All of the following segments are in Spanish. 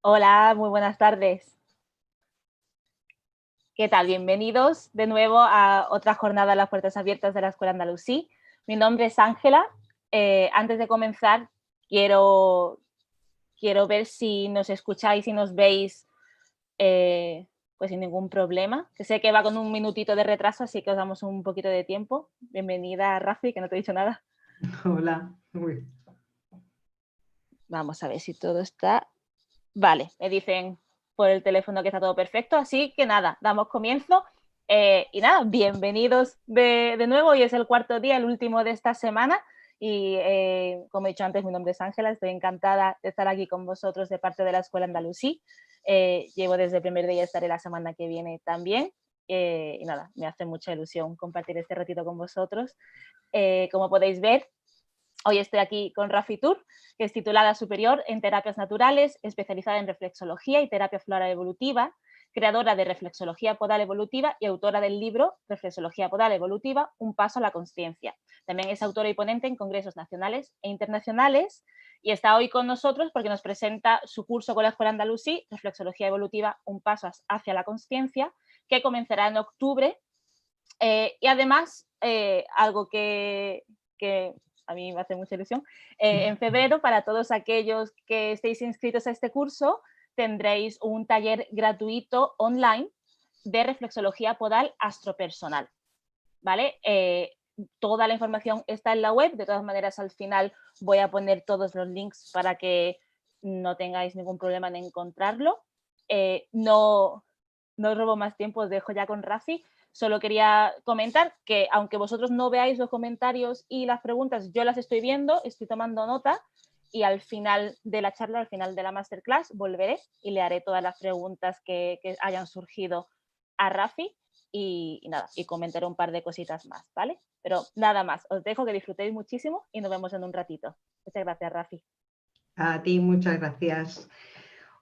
Hola, muy buenas tardes. ¿Qué tal? Bienvenidos de nuevo a otra jornada de las puertas abiertas de la Escuela Andalusí. Mi nombre es Ángela. Antes de comenzar, quiero ver si nos escucháis y nos veis pues sin ningún problema. Que sé que va con un minutito de retraso, así que os damos un poquito de tiempo. Bienvenida, Rafi, que no te he dicho nada. Hola. Uy. Vamos a ver si todo está... Vale, me dicen por el teléfono que está todo perfecto, así que nada, damos comienzo. Y nada, bienvenidos de nuevo. Hoy es el cuarto día, el último de esta semana. Y como he dicho antes, mi nombre es Ángela, estoy encantada de estar aquí con vosotros de parte de la Escuela Andalusí. Llevo desde el primer día y estaré la semana que viene también. Y nada, me hace mucha ilusión compartir este ratito con vosotros. Como podéis ver, hoy estoy aquí con Rafi Tur, que es titulada superior en terapias naturales, especializada en reflexología y terapia floral evolutiva, creadora de reflexología podal evolutiva y autora del libro Reflexología podal evolutiva, un paso a la consciencia. También es autora y ponente en congresos nacionales e internacionales y está hoy con nosotros porque nos presenta su curso con la Escuela Andalusí, Reflexología evolutiva, un paso hacia la consciencia, que comenzará en octubre. Y además, algo que a mí me hace mucha ilusión, en febrero, para todos aquellos que estéis inscritos a este curso, tendréis un taller gratuito online de reflexología podal astropersonal, ¿vale? Toda la información está en la web. De todas maneras, al final voy a poner todos los links para que no tengáis ningún problema en encontrarlo. No os robo más tiempo, os dejo ya con Rafi. Solo quería comentar que aunque vosotros no veáis los comentarios y las preguntas, yo las estoy viendo, estoy tomando nota y al final de la charla, al final de la masterclass, volveré y le haré todas las preguntas que hayan surgido a Rafi y nada, y comentaré un par de cositas más, ¿vale? Pero nada más, os dejo, que disfrutéis muchísimo y nos vemos en un ratito. Muchas gracias, Rafi. A ti, muchas gracias.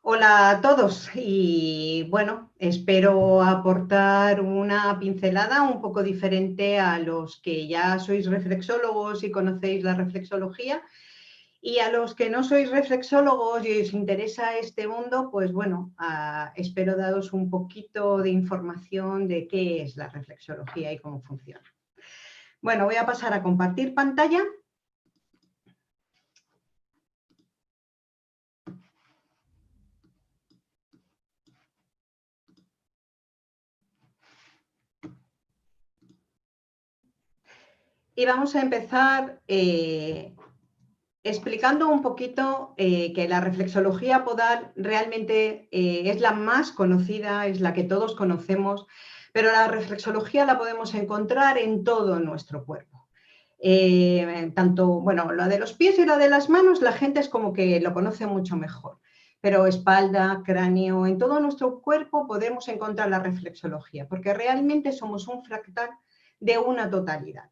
Hola a todos y bueno, espero aportar una pincelada un poco diferente a los que ya sois reflexólogos y conocéis la reflexología, y a los que no sois reflexólogos y os interesa este mundo, pues bueno, espero daros un poquito de información de qué es la reflexología y cómo funciona. Bueno, voy a pasar a compartir pantalla. Y vamos a empezar explicando un poquito que la reflexología podal realmente es la más conocida, es la que todos conocemos, pero la reflexología la podemos encontrar en todo nuestro cuerpo. Tanto, bueno, la de los pies y la de las manos, la gente es como que lo conoce mucho mejor, pero espalda, cráneo, en todo nuestro cuerpo podemos encontrar la reflexología, porque realmente somos un fractal de una totalidad.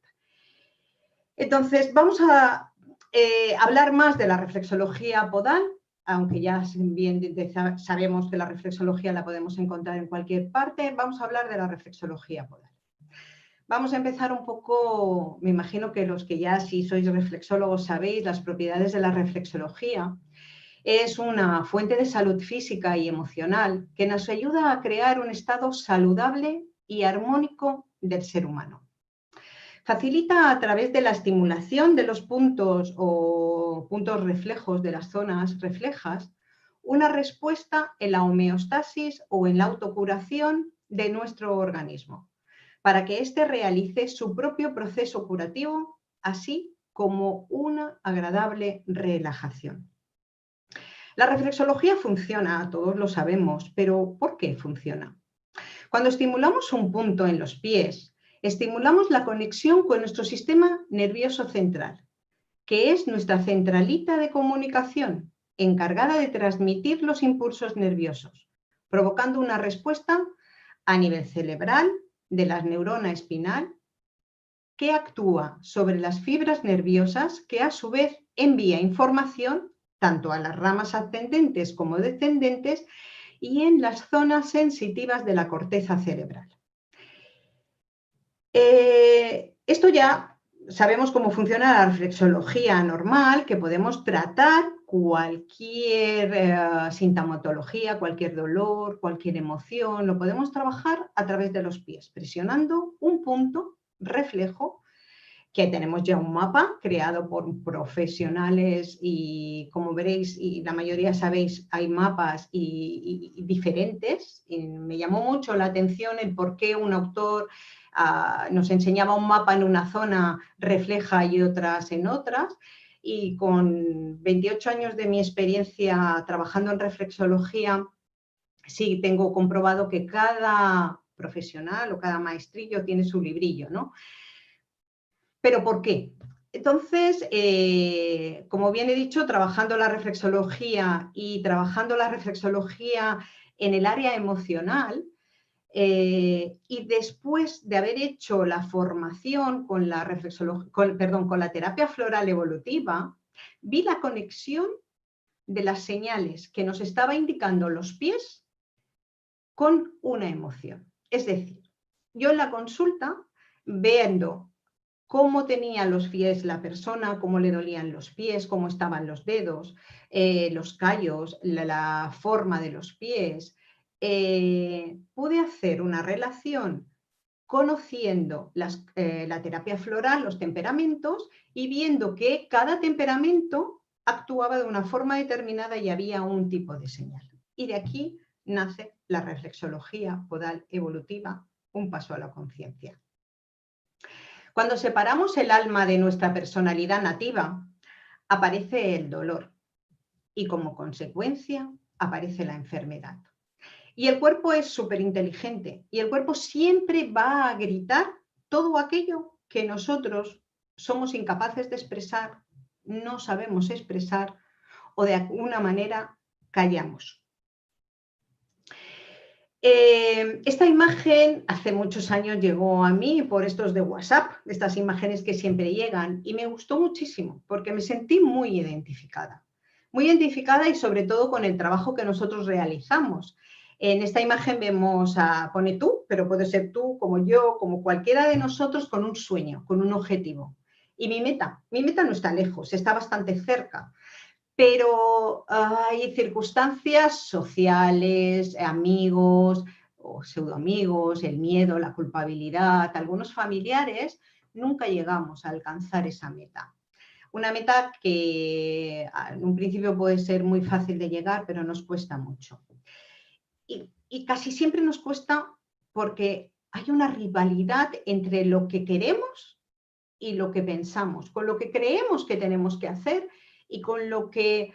Entonces, vamos a hablar más de la reflexología podal, aunque ya bien sabemos que la reflexología la podemos encontrar en cualquier parte. Vamos a hablar de la reflexología podal. Vamos a empezar un poco, me imagino que los que ya si sois reflexólogos sabéis las propiedades de la reflexología. Es una fuente de salud física y emocional que nos ayuda a crear un estado saludable y armónico del ser humano. Facilita a través de la estimulación de los puntos o puntos reflejos de las zonas reflejas una respuesta en la homeostasis o en la autocuración de nuestro organismo, para que éste realice su propio proceso curativo, así como una agradable relajación. La reflexología funciona, todos lo sabemos, pero ¿por qué funciona? Cuando estimulamos un punto en los pies, estimulamos la conexión con nuestro sistema nervioso central, que es nuestra centralita de comunicación, encargada de transmitir los impulsos nerviosos, provocando una respuesta a nivel cerebral de la neurona espinal que actúa sobre las fibras nerviosas, que a su vez envía información tanto a las ramas ascendentes como descendentes y en las zonas sensitivas de la corteza cerebral. Esto ya sabemos cómo funciona la reflexología normal, que podemos tratar cualquier sintomatología, cualquier dolor, cualquier emoción, lo podemos trabajar a través de los pies, presionando un punto reflejo, que tenemos ya un mapa creado por profesionales y, como veréis, y la mayoría sabéis, hay mapas y diferentes. Y me llamó mucho la atención el por qué un autor nos enseñaba un mapa en una zona, refleja y otras en otras. Y con 28 años de mi experiencia trabajando en reflexología, sí tengo comprobado que cada profesional o cada maestrillo tiene su librillo, ¿no? ¿Pero por qué? Entonces, como bien he dicho, trabajando la reflexología en el área emocional, y después de haber hecho la formación con la con la terapia floral evolutiva, vi la conexión de las señales que nos estaba indicando los pies con una emoción. Es decir, yo en la consulta, viendo cómo tenía los pies la persona, cómo le dolían los pies, cómo estaban los dedos, los callos, la forma de los pies, pude hacer una relación conociendo la terapia floral, los temperamentos, y viendo que cada temperamento actuaba de una forma determinada y había un tipo de señal. Y de aquí nace la reflexología podal evolutiva, un paso a la conciencia. Cuando separamos el alma de nuestra personalidad nativa, aparece el dolor y, como consecuencia, aparece la enfermedad. Y el cuerpo es súper inteligente y el cuerpo siempre va a gritar todo aquello que nosotros somos incapaces de expresar, no sabemos expresar o de alguna manera callamos. Esta imagen hace muchos años llegó a mí por estos de WhatsApp, estas imágenes que siempre llegan, y me gustó muchísimo porque me sentí muy identificada y sobre todo con el trabajo que nosotros realizamos. En esta imagen vemos pone tú, pero puede ser tú, como yo, como cualquiera de nosotros, con un sueño, con un objetivo. Y mi meta no está lejos, está bastante cerca. Pero hay circunstancias sociales, amigos o pseudoamigos, el miedo, la culpabilidad, algunos familiares, nunca llegamos a alcanzar esa meta. Una meta que en un principio puede ser muy fácil de llegar, pero nos cuesta mucho. Y casi siempre nos cuesta porque hay una rivalidad entre lo que queremos y lo que pensamos, con lo que creemos que tenemos que hacer y con lo que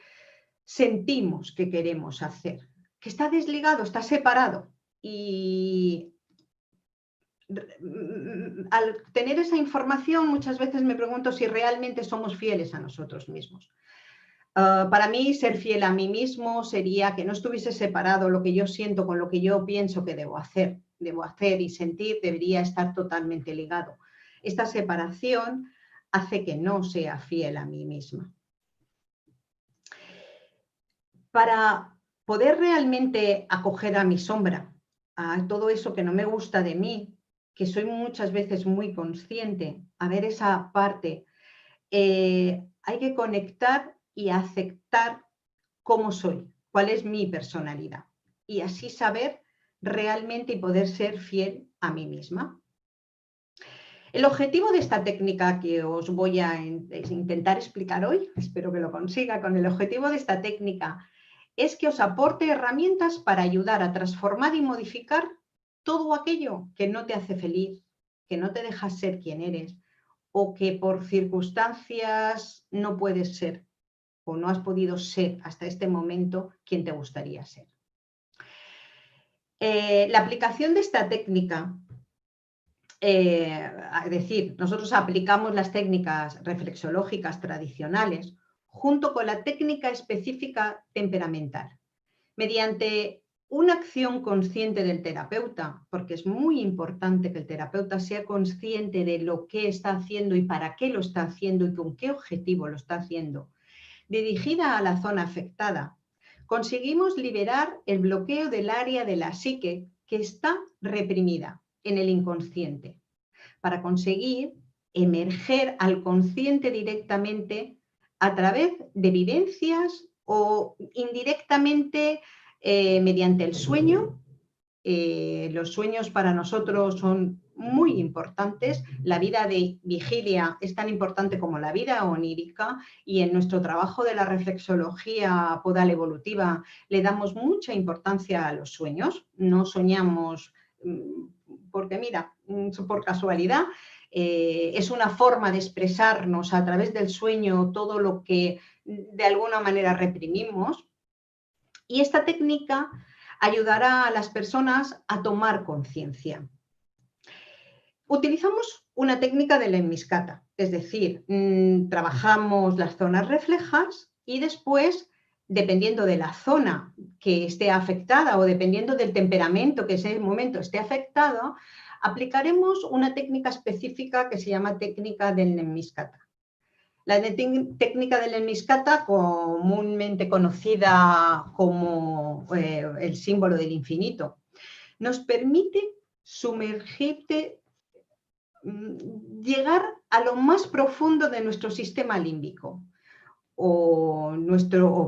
sentimos que queremos hacer, que está desligado, está separado. Y al tener esa información, muchas veces me pregunto si realmente somos fieles a nosotros mismos. Para mí, ser fiel a mí mismo sería que no estuviese separado lo que yo siento con lo que yo pienso que debo hacer y sentir, debería estar totalmente ligado. Esta separación hace que no sea fiel a mí misma. Para poder realmente acoger a mi sombra, a todo eso que no me gusta de mí, que soy muchas veces muy consciente, a ver esa parte, hay que conectar y aceptar cómo soy, cuál es mi personalidad, y así saber realmente y poder ser fiel a mí misma. El objetivo de esta técnica que os voy a intentar explicar hoy, espero que lo consiga, con el objetivo de esta técnica es que os aporte herramientas para ayudar a transformar y modificar todo aquello que no te hace feliz, que no te deja ser quien eres o que por circunstancias no puedes ser o no has podido ser hasta este momento quien te gustaría ser. La aplicación de esta técnica, es decir, nosotros aplicamos las técnicas reflexológicas tradicionales junto con la técnica específica temperamental, mediante una acción consciente del terapeuta, porque es muy importante que el terapeuta sea consciente de lo que está haciendo y para qué lo está haciendo y con qué objetivo lo está haciendo, dirigida a la zona afectada, conseguimos liberar el bloqueo del área de la psique que está reprimida en el inconsciente, para conseguir emerger al consciente directamente a través de vivencias o indirectamente mediante el sueño. Los sueños para nosotros son muy importantes. La vida de vigilia es tan importante como la vida onírica, y en nuestro trabajo de la reflexología podal evolutiva le damos mucha importancia a los sueños. No soñamos porque, mira, por casualidad. Es una forma de expresarnos a través del sueño todo lo que de alguna manera reprimimos, y esta técnica ayudará a las personas a tomar conciencia. Utilizamos una técnica de la enmiscata, es decir, trabajamos las zonas reflejas y después, dependiendo de la zona que esté afectada o dependiendo del temperamento que ese momento esté afectado, aplicaremos una técnica específica que se llama técnica del enmiscata. La técnica del enmiscata, comúnmente conocida como el símbolo del infinito, nos permite sumergirte, llegar a lo más profundo de nuestro sistema límbico o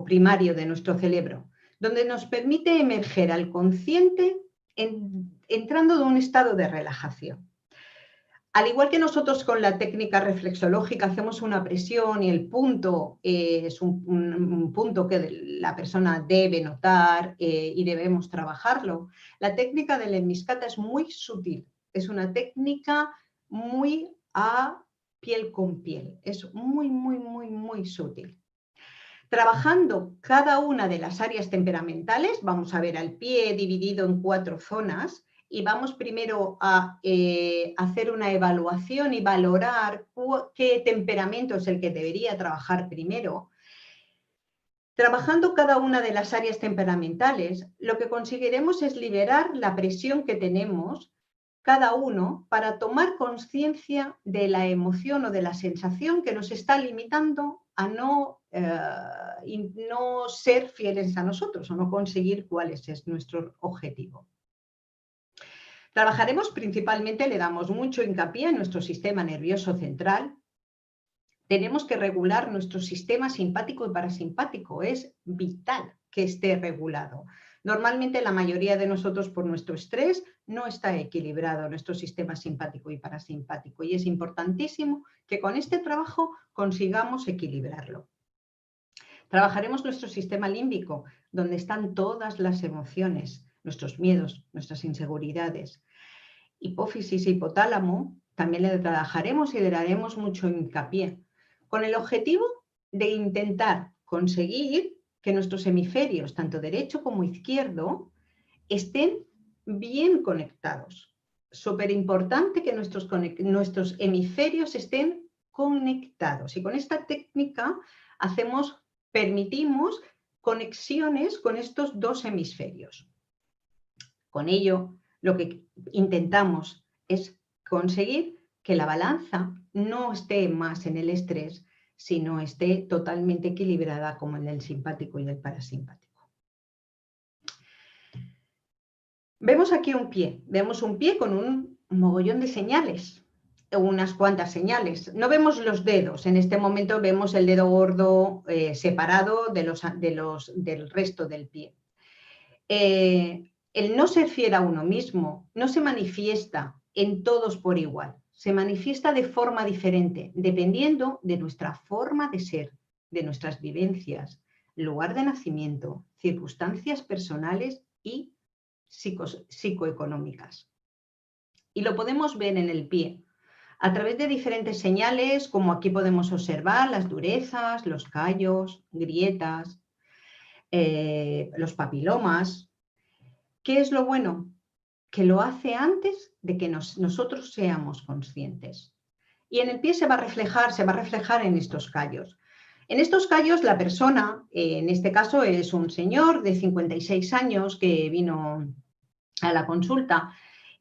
primario de nuestro cerebro, donde nos permite emerger al consciente entrando en un estado de relajación. Al igual que nosotros con la técnica reflexológica hacemos una presión y el punto es un punto que la persona debe notar y debemos trabajarlo, la técnica del enmiscata es muy sutil, es una técnica muy a piel con piel, es muy, muy, muy, muy sutil. Trabajando cada una de las áreas temperamentales, vamos a ver al pie dividido en 4 zonas, y vamos primero a hacer una evaluación y valorar qué temperamento es el que debería trabajar primero. Trabajando cada una de las áreas temperamentales, lo que conseguiremos es liberar la presión que tenemos cada uno para tomar conciencia de la emoción o de la sensación que nos está limitando a no ser fieles a nosotros o no conseguir cuál es nuestro objetivo. Trabajaremos principalmente, le damos mucho hincapié en nuestro sistema nervioso central. Tenemos que regular nuestro sistema simpático y parasimpático. Es vital que esté regulado. Normalmente la mayoría de nosotros, por nuestro estrés, no está equilibrado nuestro sistema simpático y parasimpático, y es importantísimo que con este trabajo consigamos equilibrarlo. Trabajaremos nuestro sistema límbico, donde están todas las emociones, nuestros miedos, nuestras inseguridades. Hipófisis e hipotálamo también le trabajaremos y le daremos mucho hincapié, con el objetivo de intentar conseguir que nuestros hemisferios, tanto derecho como izquierdo, estén bien conectados. Súper importante que nuestros hemisferios estén conectados. Y con esta técnica permitimos conexiones con estos 2 hemisferios. Con ello, lo que intentamos es conseguir que la balanza no esté más en el estrés, sino esté totalmente equilibrada como en el simpático y el parasimpático. Vemos aquí vemos un pie con un mogollón de señales, unas cuantas señales. No vemos los dedos, en este momento vemos el dedo gordo separado del resto del pie. El no ser fiel a uno mismo no se manifiesta en todos por igual, se manifiesta de forma diferente, dependiendo de nuestra forma de ser, de nuestras vivencias, lugar de nacimiento, circunstancias personales y psicoeconómicas. Y lo podemos ver en el pie, a través de diferentes señales, como aquí podemos observar las durezas, los callos, grietas, los papilomas. ¿Qué es lo bueno? Que lo hace antes de que nosotros seamos conscientes. Y en el pie se va a reflejar en estos callos. En estos callos la persona, en este caso es un señor de 56 años que vino a la consulta,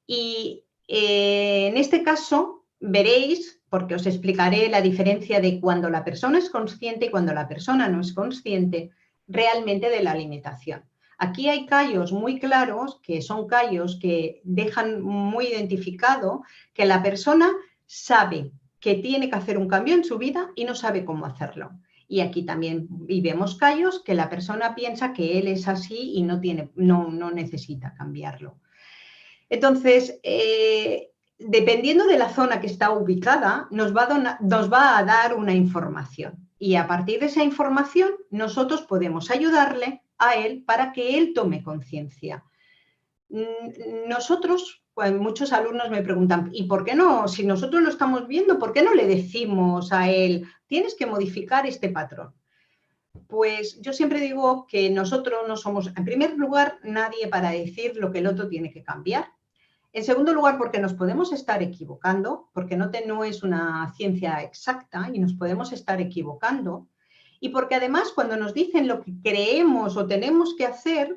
y en este caso veréis, porque os explicaré la diferencia de cuando la persona es consciente y cuando la persona no es consciente realmente de la limitación. Aquí hay callos muy claros, que son callos que dejan muy identificado que la persona sabe que tiene que hacer un cambio en su vida y no sabe cómo hacerlo. Y aquí también y vemos callos que la persona piensa que él es así y no necesita cambiarlo. Entonces, dependiendo de la zona que está ubicada, nos va a dar una información. Y a partir de esa información, nosotros podemos ayudarle a él para que él tome conciencia. Nosotros, pues, muchos alumnos me preguntan, ¿y por qué no? Si nosotros lo estamos viendo, ¿por qué no le decimos a él, tienes que modificar este patrón? Pues yo siempre digo que nosotros no somos, en primer lugar, nadie para decir lo que el otro tiene que cambiar. En segundo lugar, porque nos podemos estar equivocando, porque no es una ciencia exacta y nos podemos estar equivocando. Y porque además cuando nos dicen lo que creemos o tenemos que hacer,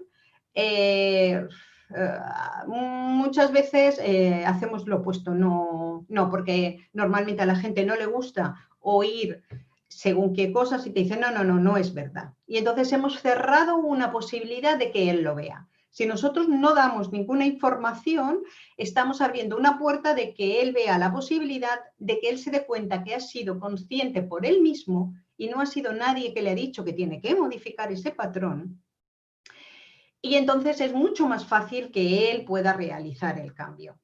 muchas veces hacemos lo opuesto. No, porque normalmente a la gente no le gusta oír según qué cosas y te dicen, no es verdad. Y entonces hemos cerrado una posibilidad de que él lo vea. Si nosotros no damos ninguna información, estamos abriendo una puerta de que él vea la posibilidad de que él se dé cuenta que ha sido consciente por él mismo y no ha sido nadie que le ha dicho que tiene que modificar ese patrón. Y entonces es mucho más fácil que él pueda realizar el cambio.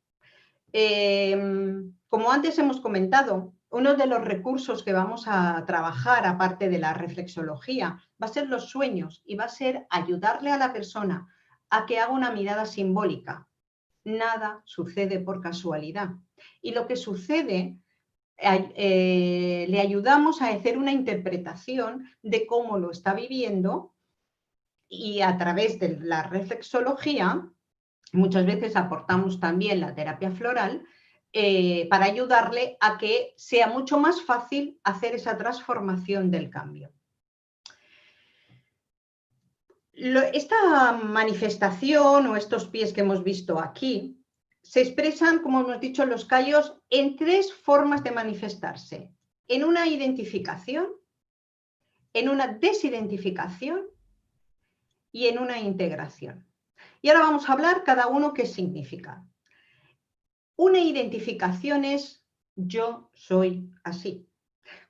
Como antes hemos comentado, uno de los recursos que vamos a trabajar, aparte de la reflexología, va a ser los sueños y va a ser ayudarle a la persona a que haga una mirada simbólica. Nada sucede por casualidad. Y lo que sucede, le ayudamos a hacer una interpretación de cómo lo está viviendo y a través de la reflexología, muchas veces aportamos también la terapia floral, para ayudarle a que sea mucho más fácil hacer esa transformación del cambio. Esta manifestación o estos pies que hemos visto aquí se expresan, como hemos dicho, los callos en 3 formas de manifestarse. En una identificación, en una desidentificación y en una integración. Y ahora vamos a hablar cada uno qué significa. Una identificación es yo soy así.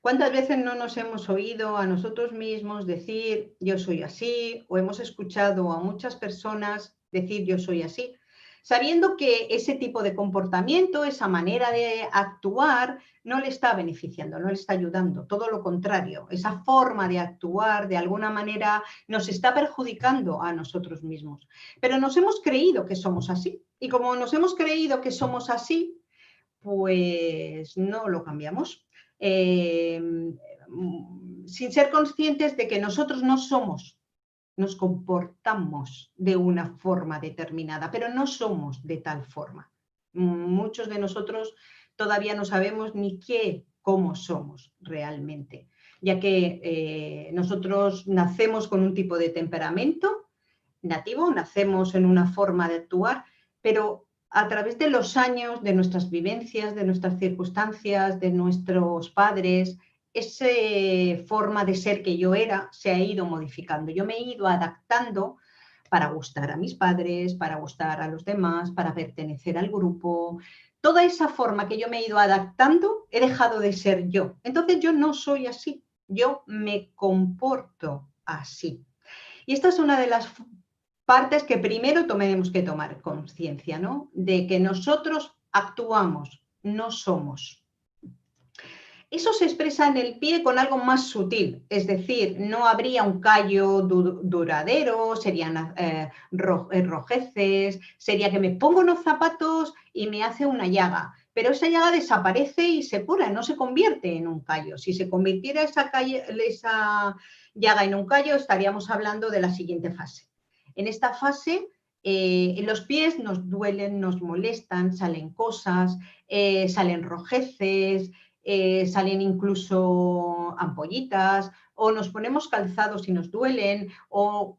¿Cuántas veces no nos hemos oído a nosotros mismos decir yo soy así? O hemos escuchado a muchas personas decir yo soy así, sabiendo que ese tipo de comportamiento, esa manera de actuar, no le está beneficiando, no le está ayudando. Todo lo contrario, esa forma de actuar de alguna manera nos está perjudicando a nosotros mismos. Pero nos hemos creído que somos así. Y como nos hemos creído que somos así, pues no lo cambiamos. Sin ser conscientes de que nosotros no somos, nos comportamos de una forma determinada, pero no somos de tal forma. Muchos de nosotros todavía no sabemos ni cómo somos realmente, ya que nosotros nacemos con un tipo de temperamento nativo, nacemos en una forma de actuar, pero a través de los años, de nuestras vivencias, de nuestras circunstancias, de nuestros padres, esa forma de ser que yo era se ha ido modificando. Yo me he ido adaptando para gustar a mis padres, para gustar a los demás, para pertenecer al grupo. Toda esa forma que yo me he ido adaptando, he dejado de ser yo. Entonces yo no soy así, yo me comporto así. Y esta es una de las partes que primero tenemos que tomar conciencia, ¿no? De que nosotros actuamos, no somos. Eso se expresa en el pie con algo más sutil, es decir, no habría un callo duradero, serían rojeces, sería que me pongo unos zapatos y me hace una llaga, pero esa llaga desaparece y se cura, no se convierte en un callo. Si se convirtiera esa llaga en un callo, estaríamos hablando de la siguiente fase. En esta fase, en los pies nos duelen, nos molestan, salen cosas, salen rojeces, salen incluso ampollitas, o nos ponemos calzados y nos duelen, o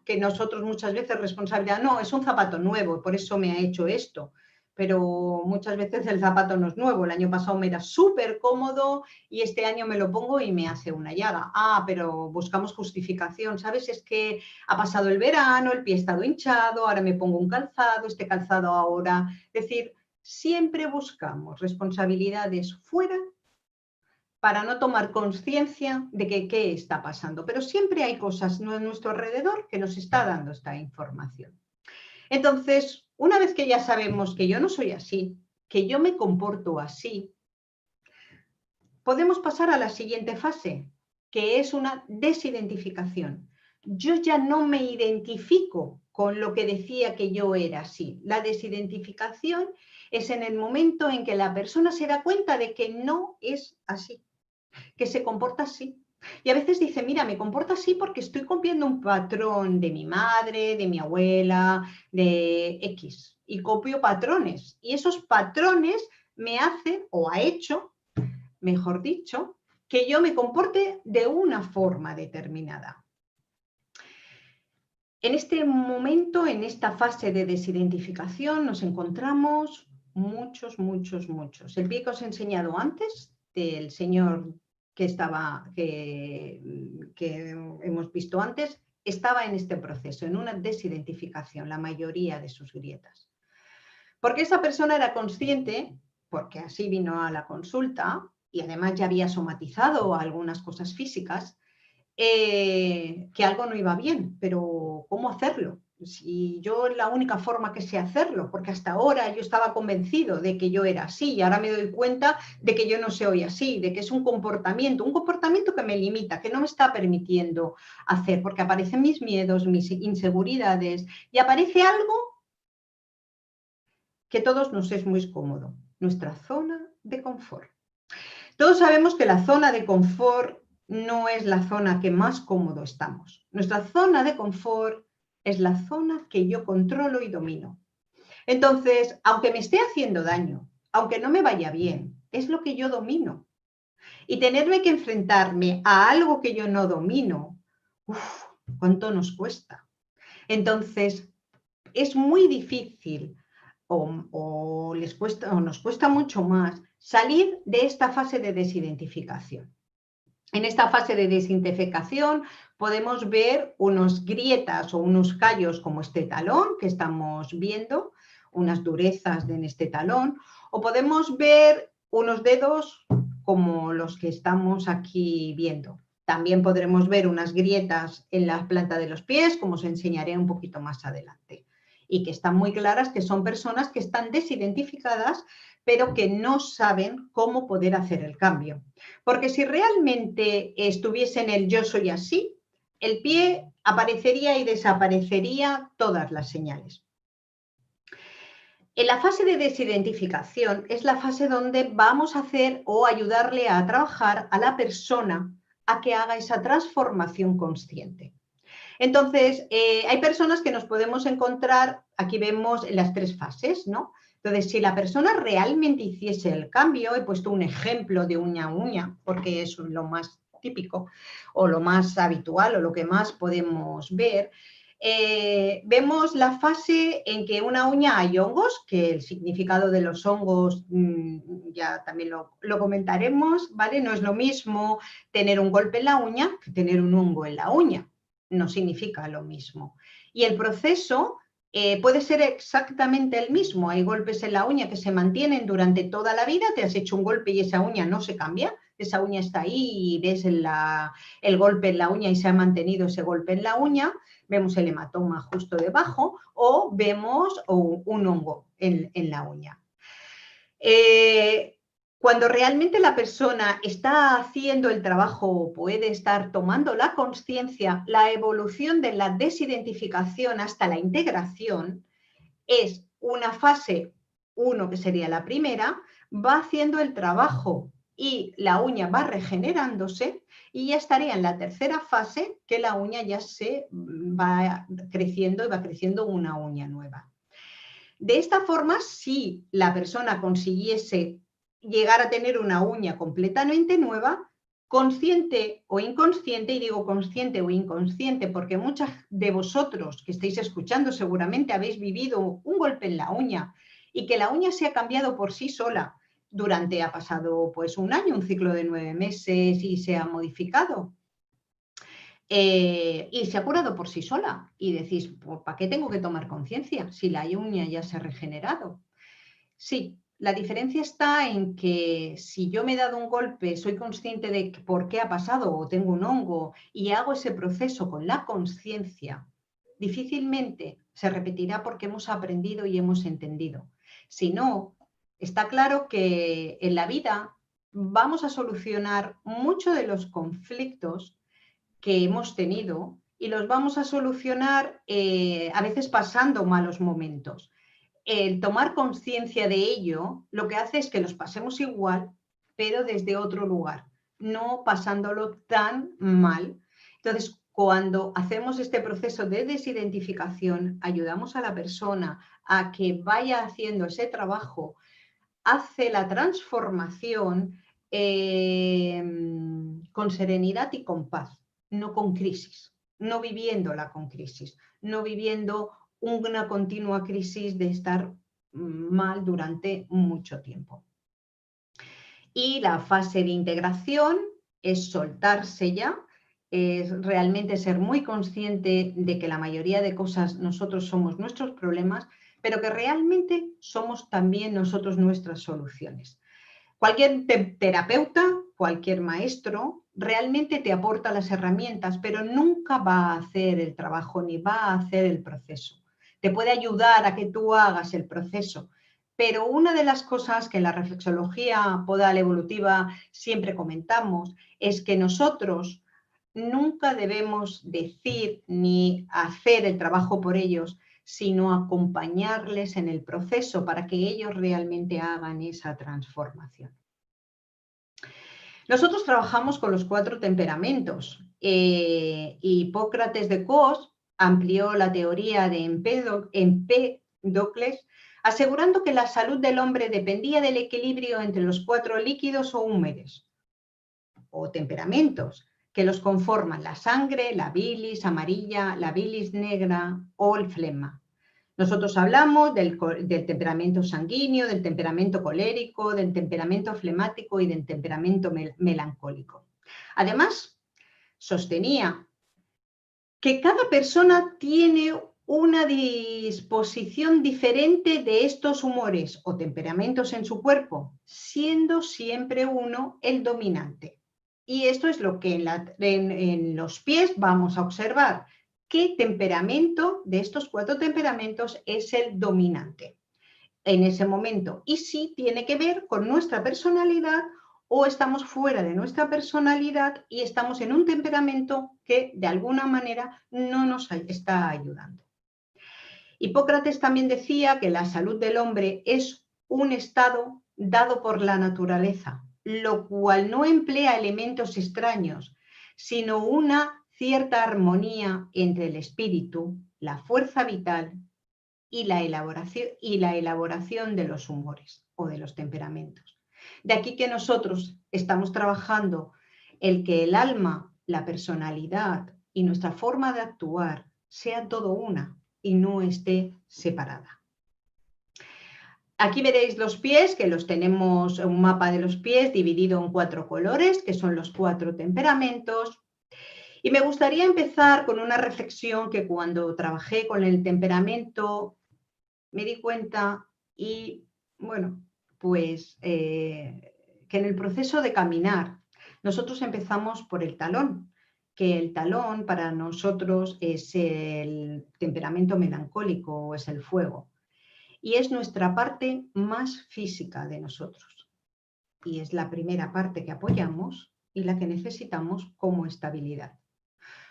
que nosotros muchas veces responsabilidad, no, es un zapato nuevo, por eso me ha hecho esto. Pero muchas veces el zapato no es nuevo. El año pasado me era súper cómodo y este año me lo pongo y me hace una llaga. Ah, pero buscamos justificación, ¿sabes? Es que ha pasado el verano, el pie ha estado hinchado, ahora me pongo un calzado, este calzado ahora. Es decir, siempre buscamos responsabilidades fuera para no tomar conciencia de que qué está pasando. Pero siempre hay cosas a nuestro alrededor que nos está dando esta información. Entonces, una vez que ya sabemos que yo no soy así, que yo me comporto así, podemos pasar a la siguiente fase, que es una desidentificación. Yo ya no me identifico con lo que decía que yo era así. La desidentificación es en el momento en que la persona se da cuenta de que no es así, que se comporta así. Y a veces dice, mira, me comporto así porque estoy copiando un patrón de mi madre, de mi abuela, de X. Y copio patrones. Y esos patrones me hacen, o ha hecho, mejor dicho, que yo me comporte de una forma determinada. En este momento, en esta fase de desidentificación, nos encontramos muchos. El pie que os he enseñado antes, del señor que hemos visto antes, estaba en este proceso, en una desidentificación, la mayoría de sus grietas. Porque esa persona era consciente, porque así vino a la consulta, y además ya había somatizado algunas cosas físicas, que algo no iba bien, pero ¿cómo hacerlo? Si yo es la única forma que sé hacerlo, porque hasta ahora yo estaba convencido de que yo era así y ahora me doy cuenta de que yo no soy así, de que es un comportamiento que me limita, que no me está permitiendo hacer, porque aparecen mis miedos, mis inseguridades y aparece algo que a todos nos es muy cómodo, nuestra zona de confort. Todos sabemos que la zona de confort no es la zona que más cómodo estamos. Nuestra zona de confort es la zona que yo controlo y domino. Entonces, aunque me esté haciendo daño, aunque no me vaya bien, es lo que yo domino. Y tenerme que enfrentarme a algo que yo no domino, ¿cuánto nos cuesta? Entonces, es muy difícil o nos cuesta mucho más salir de esta fase de desidentificación. En esta fase de desidentificación podemos ver unas grietas o unos callos como este talón que estamos viendo, unas durezas en este talón, o podemos ver unos dedos como los que estamos aquí viendo. También podremos ver unas grietas en la planta de los pies, como os enseñaré un poquito más adelante, y que están muy claras que son personas que están desidentificadas, pero que no saben cómo poder hacer el cambio. Porque si realmente estuviese en el yo soy así, el pie aparecería y desaparecería todas las señales. En la fase de desidentificación es la fase donde vamos a hacer o ayudarle a trabajar a la persona a que haga esa transformación consciente. Entonces, hay personas que nos podemos encontrar, aquí vemos las tres fases, ¿no? Entonces, si la persona realmente hiciese el cambio, he puesto un ejemplo de uña a uña, porque es lo más típico o lo más habitual o lo que más podemos ver, vemos la fase en que una uña hay hongos, que el significado de los hongos ya también lo comentaremos, ¿vale? No es lo mismo tener un golpe en la uña que tener un hongo en la uña. No significa lo mismo. Y el proceso puede ser exactamente el mismo. Hay golpes en la uña que se mantienen durante toda la vida. Te has hecho un golpe y esa uña no se cambia. Esa uña está ahí y ves el golpe en la uña y se ha mantenido ese golpe en la uña. Vemos el hematoma justo debajo o vemos un hongo en la uña. Cuando realmente la persona está haciendo el trabajo, puede estar tomando la conciencia, la evolución de la desidentificación hasta la integración es una fase 1, que sería la primera, va haciendo el trabajo y la uña va regenerándose y ya estaría en la tercera fase, que la uña ya se va creciendo y va creciendo una uña nueva. De esta forma, si la persona consiguiese llegar a tener una uña completamente nueva, consciente o inconsciente, y digo consciente o inconsciente porque muchas de vosotros que estáis escuchando seguramente habéis vivido un golpe en la uña y que la uña se ha cambiado por sí sola ha pasado pues un año, un ciclo de 9 meses y se ha modificado. Y se ha curado por sí sola. Y decís, ¿para qué tengo que tomar conciencia si la uña ya se ha regenerado? Sí, La diferencia está en que si yo me he dado un golpe, soy consciente de por qué ha pasado o tengo un hongo y hago ese proceso con la conciencia, difícilmente se repetirá porque hemos aprendido y hemos entendido. Si no, está claro que en la vida vamos a solucionar muchos de los conflictos que hemos tenido y los vamos a solucionar a veces pasando malos momentos. El tomar conciencia de ello lo que hace es que los pasemos igual, pero desde otro lugar, no pasándolo tan mal. Entonces, cuando hacemos este proceso de desidentificación, ayudamos a la persona a que vaya haciendo ese trabajo, hace la transformación con serenidad y con paz, no con crisis, no viviéndola con crisis, no viviendo una continua crisis de estar mal durante mucho tiempo. Y la fase de integración es soltarse ya, es realmente ser muy consciente de que la mayoría de cosas nosotros somos nuestros problemas, pero que realmente somos también nosotros nuestras soluciones. Cualquier terapeuta, cualquier maestro, realmente te aporta las herramientas, pero nunca va a hacer el trabajo ni va a hacer el proceso. Te puede ayudar a que tú hagas el proceso, pero una de las cosas que en la reflexología podal evolutiva siempre comentamos es que nosotros nunca debemos decir ni hacer el trabajo por ellos, sino acompañarles en el proceso para que ellos realmente hagan esa transformación. Nosotros trabajamos con los 4 temperamentos. Hipócrates de Cos amplió la teoría de Empédocles, asegurando que la salud del hombre dependía del equilibrio entre los 4 líquidos o húmedos, o temperamentos, que los conforman la sangre, la bilis amarilla, la bilis negra o el flema. Nosotros hablamos del temperamento sanguíneo, del temperamento colérico, del temperamento flemático y del temperamento melancólico. Además, sostenía que cada persona tiene una disposición diferente de estos humores o temperamentos en su cuerpo, siendo siempre uno el dominante. Y esto es lo que en los pies vamos a observar. ¿Qué temperamento de estos 4 temperamentos es el dominante en ese momento? Y si tiene que ver con nuestra personalidad o estamos fuera de nuestra personalidad y estamos en un temperamento que de alguna manera no nos está ayudando. Hipócrates también decía que la salud del hombre es un estado dado por la naturaleza, lo cual no emplea elementos extraños, sino una cierta armonía entre el espíritu, la fuerza vital y la elaboración de los humores o de los temperamentos. De aquí que nosotros estamos trabajando el que el alma, la personalidad y nuestra forma de actuar sea todo una y no esté separada. Aquí veréis los pies, que los tenemos, un mapa de los pies dividido en 4 colores, que son los 4 temperamentos. Y me gustaría empezar con una reflexión que cuando trabajé con el temperamento me di cuenta y, bueno, pues que en el proceso de caminar nosotros empezamos por el talón, que el talón para nosotros es el temperamento melancólico o es el fuego y es nuestra parte más física de nosotros y es la primera parte que apoyamos y la que necesitamos como estabilidad.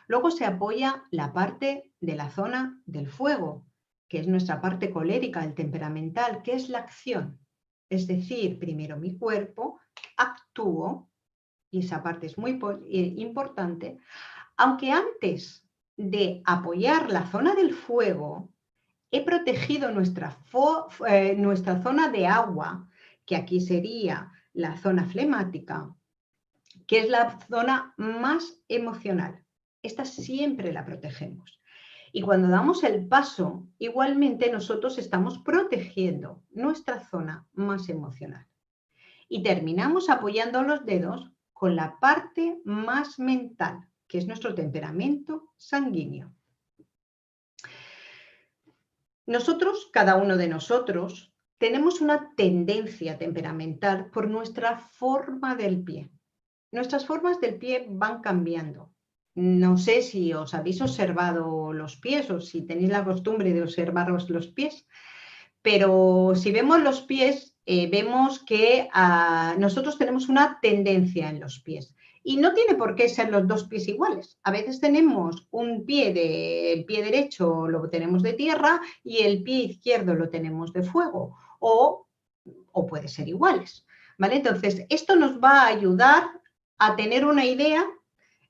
Luego se apoya la parte de la zona del fuego, que es nuestra parte colérica, el temperamental, que es la acción. Es decir, primero mi cuerpo, actúo, y esa parte es muy importante, aunque antes de apoyar la zona del fuego, he protegido nuestra zona de agua, que aquí sería la zona flemática, que es la zona más emocional. Esta siempre la protegemos. Y cuando damos el paso, igualmente nosotros estamos protegiendo nuestra zona más emocional. Y terminamos apoyando los dedos con la parte más mental, que es nuestro temperamento sanguíneo. Nosotros, cada uno de nosotros, tenemos una tendencia temperamental por nuestra forma del pie. Nuestras formas del pie van cambiando. No sé si os habéis observado los pies o si tenéis la costumbre de observaros los pies, pero si vemos los pies, vemos que nosotros tenemos una tendencia en los pies. Y no tiene por qué ser los dos pies iguales. A veces tenemos el pie derecho lo tenemos de tierra y el pie izquierdo lo tenemos de fuego, o puede ser iguales, ¿vale? Entonces, esto nos va a ayudar a tener una idea.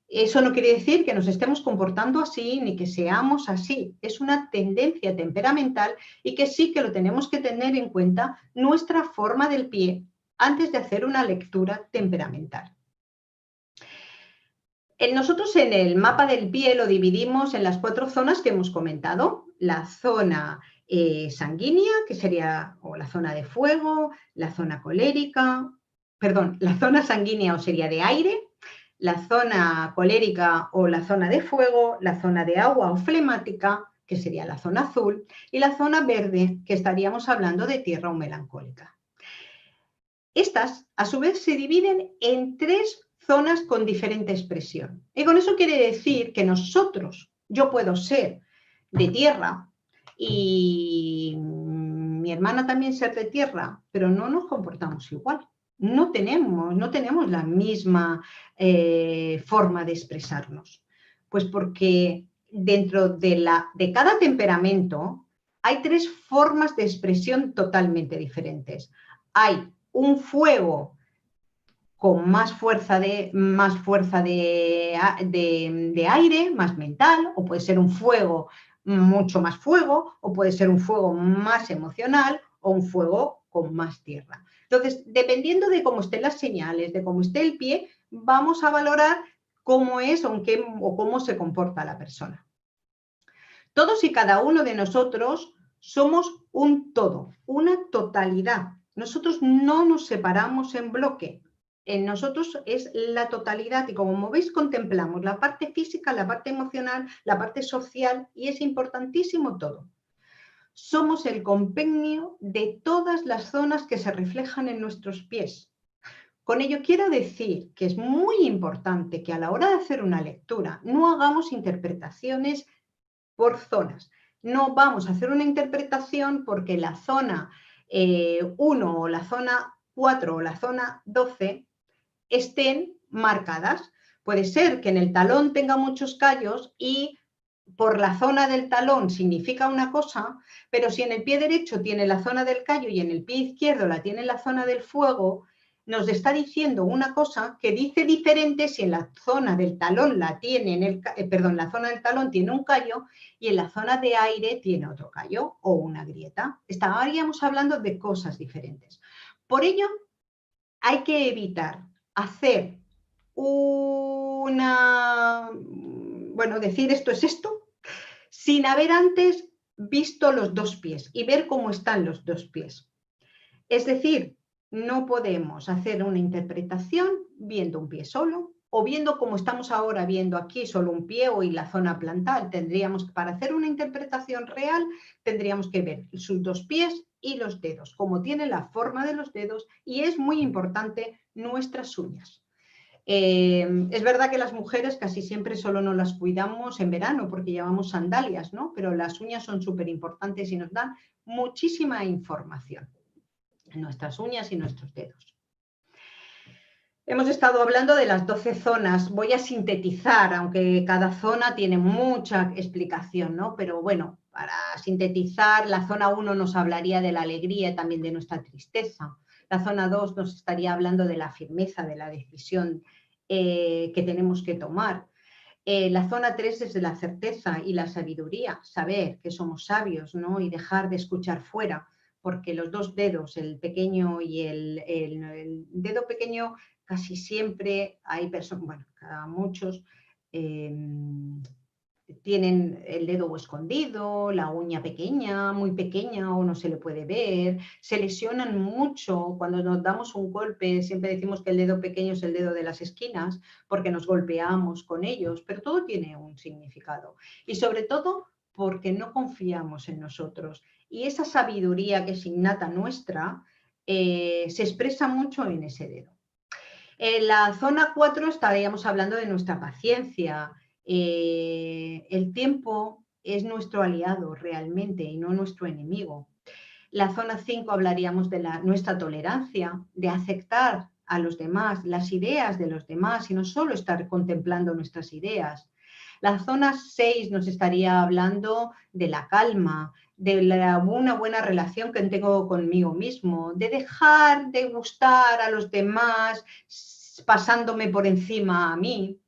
Eso no quiere decir que nos estemos comportando así ni que seamos así. Es una tendencia temperamental y que sí que lo tenemos que tener en cuenta nuestra forma del pie antes de hacer una lectura temperamental. Nosotros en el mapa del pie lo dividimos en las 4 zonas que hemos comentado. La zona sanguínea, que sería o la zona de fuego, la zona colérica, perdón, la zona sanguínea o sería de aire, la zona colérica o la zona de fuego, la zona de agua o flemática, que sería la zona azul, y la zona verde, que estaríamos hablando de tierra o melancólica. Estas, a su vez, se dividen en 3 zonas con diferente expresión. Y con eso quiere decir que yo puedo ser de tierra y mi hermana también ser de tierra, pero no nos comportamos igual. No tenemos la misma forma de expresarnos. Pues porque dentro de cada temperamento hay 3 formas de expresión totalmente diferentes. Hay un fuego con más fuerza de aire, más mental, o puede ser un fuego mucho más fuego, o puede ser un fuego más emocional, o un fuego con más tierra. Entonces, dependiendo de cómo estén las señales, de cómo esté el pie, vamos a valorar cómo es o cómo se comporta la persona. Todos y cada uno de nosotros somos un todo, una totalidad. Nosotros no nos separamos en bloque. En nosotros es la totalidad y como veis contemplamos la parte física, la parte emocional, la parte social y es importantísimo todo. Somos el compendio de todas las zonas que se reflejan en nuestros pies. Con ello quiero decir que es muy importante que a la hora de hacer una lectura no hagamos interpretaciones por zonas. No vamos a hacer una interpretación porque la zona 1 o la zona 4 o la zona 12 estén marcadas. Puede ser que en el talón tenga muchos callos y por la zona del talón significa una cosa, pero si en el pie derecho tiene la zona del callo y en el pie izquierdo la tiene la zona del fuego, nos está diciendo una cosa que dice diferente si en la zona del talón la zona del talón tiene un callo y en la zona de aire tiene otro callo o una grieta. Estaríamos hablando de cosas diferentes. Por ello, hay que evitar hacer decir esto es esto, sin haber antes visto los 2 pies y ver cómo están los 2 pies. Es decir, no podemos hacer una interpretación viendo un pie solo o viendo como estamos ahora viendo aquí solo un pie o y la zona plantar. Para hacer una interpretación real, tendríamos que ver sus 2 pies y los dedos, cómo tiene la forma de los dedos y es muy importante nuestras uñas. Es verdad que las mujeres casi siempre solo nos las cuidamos en verano porque llevamos sandalias, ¿no? Pero las uñas son súper importantes y nos dan muchísima información en nuestras uñas y nuestros dedos. Hemos estado hablando de las 12 zonas. Voy a sintetizar, aunque cada zona tiene mucha explicación, ¿no? Pero bueno, para sintetizar, la zona 1 nos hablaría de la alegría y también de nuestra tristeza. La zona 2 nos estaría hablando de la firmeza, de la decisión que tenemos que tomar. La zona 3 es de la certeza y la sabiduría, saber que somos sabios, ¿no? Y dejar de escuchar fuera, porque los 2 dedos, el pequeño y el dedo pequeño, casi siempre hay personas, bueno, muchos tienen el dedo escondido, la uña pequeña, muy pequeña o no se le puede ver, se lesionan mucho cuando nos damos un golpe, siempre decimos que el dedo pequeño es el dedo de las esquinas porque nos golpeamos con ellos, pero todo tiene un significado y sobre todo porque no confiamos en nosotros. Y esa sabiduría que es innata nuestra se expresa mucho en ese dedo. En la zona 4 estaríamos hablando de nuestra paciencia. El tiempo es nuestro aliado realmente y no nuestro enemigo. La zona 5 hablaríamos de nuestra tolerancia, de aceptar a los demás, las ideas de los demás y no solo estar contemplando nuestras ideas. La zona 6 nos estaría hablando de la calma, de una buena relación que tengo conmigo mismo, de dejar de gustar a los demás pasándome por encima a mí.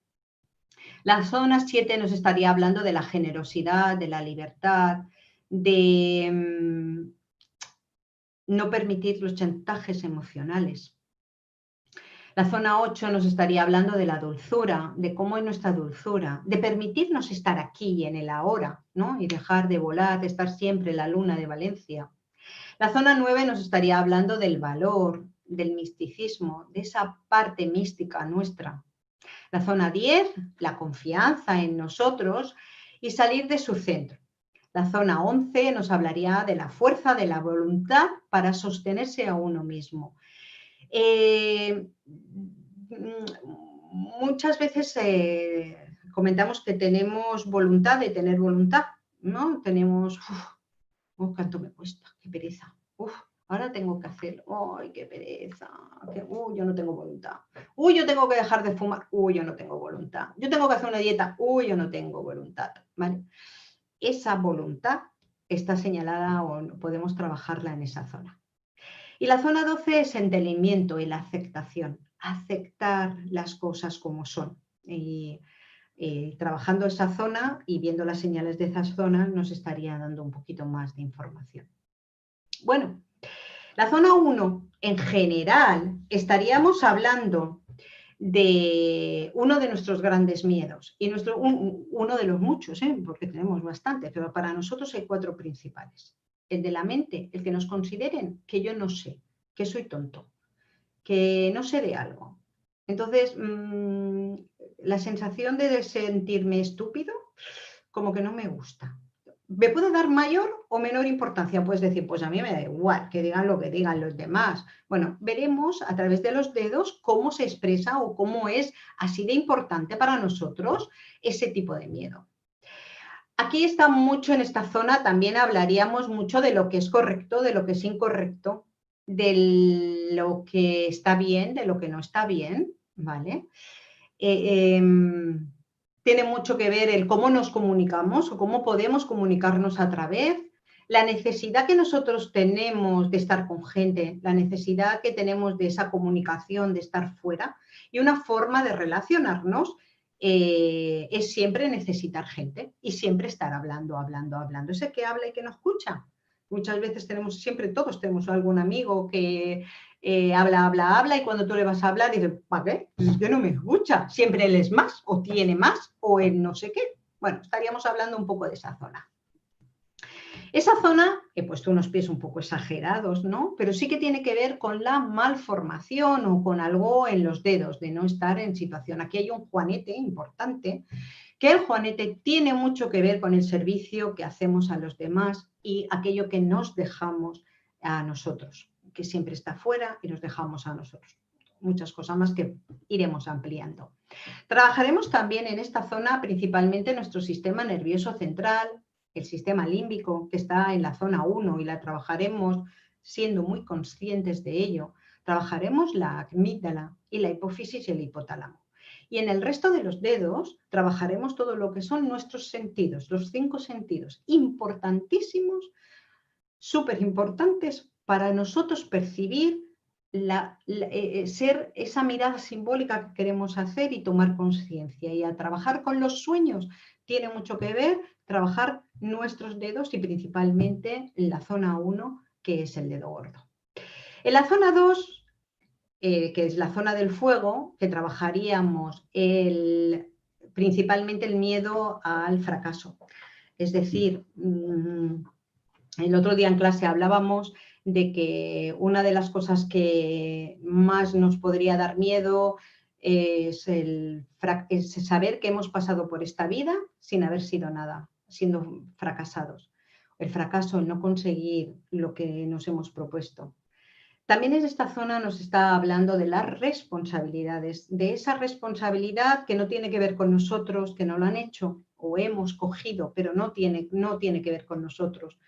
La zona 7 nos estaría hablando de la generosidad, de la libertad, de no permitir los chantajes emocionales. La zona 8 nos estaría hablando de la dulzura, de cómo es nuestra dulzura, de permitirnos estar aquí y en el ahora, ¿no? Y dejar de volar, de estar siempre en la luna de Valencia. La zona 9 nos estaría hablando del valor, del misticismo, de esa parte mística nuestra. La zona 10, la confianza en nosotros y salir de su centro. La zona 11 nos hablaría de la fuerza de la voluntad para sostenerse a uno mismo. Muchas veces comentamos que tenemos voluntad de tener voluntad, ¿no? Tenemos, cuánto me cuesta, qué pereza, ahora tengo que hacer, ¡ay, qué pereza! Yo no tengo voluntad. Yo tengo que dejar de fumar, yo no tengo voluntad. Yo tengo que hacer una dieta, yo no tengo voluntad, ¿vale? Esa voluntad está señalada o podemos trabajarla en esa zona. Y la zona 12 es entendimiento y la aceptación, aceptar las cosas como son. Y trabajando esa zona y viendo las señales de esas zonas nos estaría dando un poquito más de información. Bueno, la zona 1 en general estaríamos hablando de uno de nuestros grandes miedos y uno de los muchos, porque tenemos bastante, pero para nosotros hay 4 principales. El de la mente, el que nos consideren que yo no sé, que soy tonto, que no sé de algo. Entonces, la sensación de sentirme estúpido, como que no me gusta. ¿Me puede dar mayor o menor importancia? Puedes decir, pues a mí me da igual, que digan lo que digan los demás. Bueno, veremos a través de los dedos cómo se expresa o cómo es así de importante para nosotros ese tipo de miedo. Aquí está mucho en esta zona, también hablaríamos mucho de lo que es correcto, de lo que es incorrecto, de lo que está bien, de lo que no está bien, ¿vale? Tiene mucho que ver el cómo nos comunicamos o cómo podemos comunicarnos a través, la necesidad que nosotros tenemos de estar con gente, la necesidad que tenemos de esa comunicación, de estar fuera, y una forma de relacionarnos es siempre necesitar gente y siempre estar hablando. Ese que habla y que no escucha. Muchas veces todos tenemos algún amigo que habla y cuando tú le vas a hablar dices, ¿para qué? Es que no me escucha. Siempre él es más o tiene más o él no sé qué. Bueno, estaríamos hablando un poco de esa zona. Esa zona, he puesto unos pies un poco exagerados, ¿no? Pero sí que tiene que ver con la malformación o con algo en los dedos, de no estar en situación. Aquí hay un juanete importante, que el juanete tiene mucho que ver con el servicio que hacemos a los demás y aquello que nos dejamos a nosotros, que siempre está fuera y nos dejamos a nosotros. Muchas cosas más que iremos ampliando. Trabajaremos también en esta zona principalmente nuestro sistema nervioso central, el sistema límbico, que está en la zona 1 y la trabajaremos siendo muy conscientes de ello. Trabajaremos la amígdala y la hipófisis y el hipotálamo. Y en el resto de los dedos trabajaremos todo lo que son nuestros sentidos, los 5 sentidos, importantísimos, súper importantes para nosotros percibir, ser esa mirada simbólica que queremos hacer y tomar conciencia. Y a trabajar con los sueños tiene mucho que ver trabajar nuestros dedos y principalmente en la zona 1, que es el dedo gordo. En la zona 2, que es la zona del fuego, que trabajaríamos principalmente el miedo al fracaso. Es decir, el otro día en clase hablábamos de que una de las cosas que más nos podría dar miedo es saber que hemos pasado por esta vida sin haber sido nada. siendo fracasados. El fracaso, el no conseguir lo que nos hemos propuesto. También en esta zona nos está hablando de las responsabilidades, de esa responsabilidad que no tiene que ver con nosotros, que no lo han hecho o hemos cogido, pero no tiene que ver con nosotros,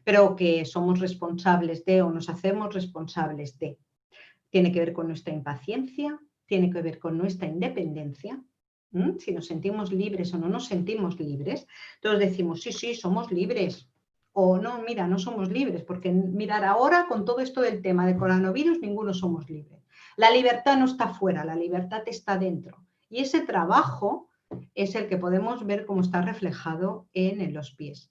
pero que somos responsables de o nos hacemos responsables de. Tiene que ver con nuestra impaciencia, tiene que ver con nuestra independencia. Si nos sentimos libres o no nos sentimos libres, todos decimos, sí, sí, somos libres. O no, mira, no somos libres, porque mirar ahora con todo esto del tema de coronavirus, ninguno somos libres. La libertad no está fuera, la libertad está dentro. Y ese trabajo es el que podemos ver cómo está reflejado en los pies.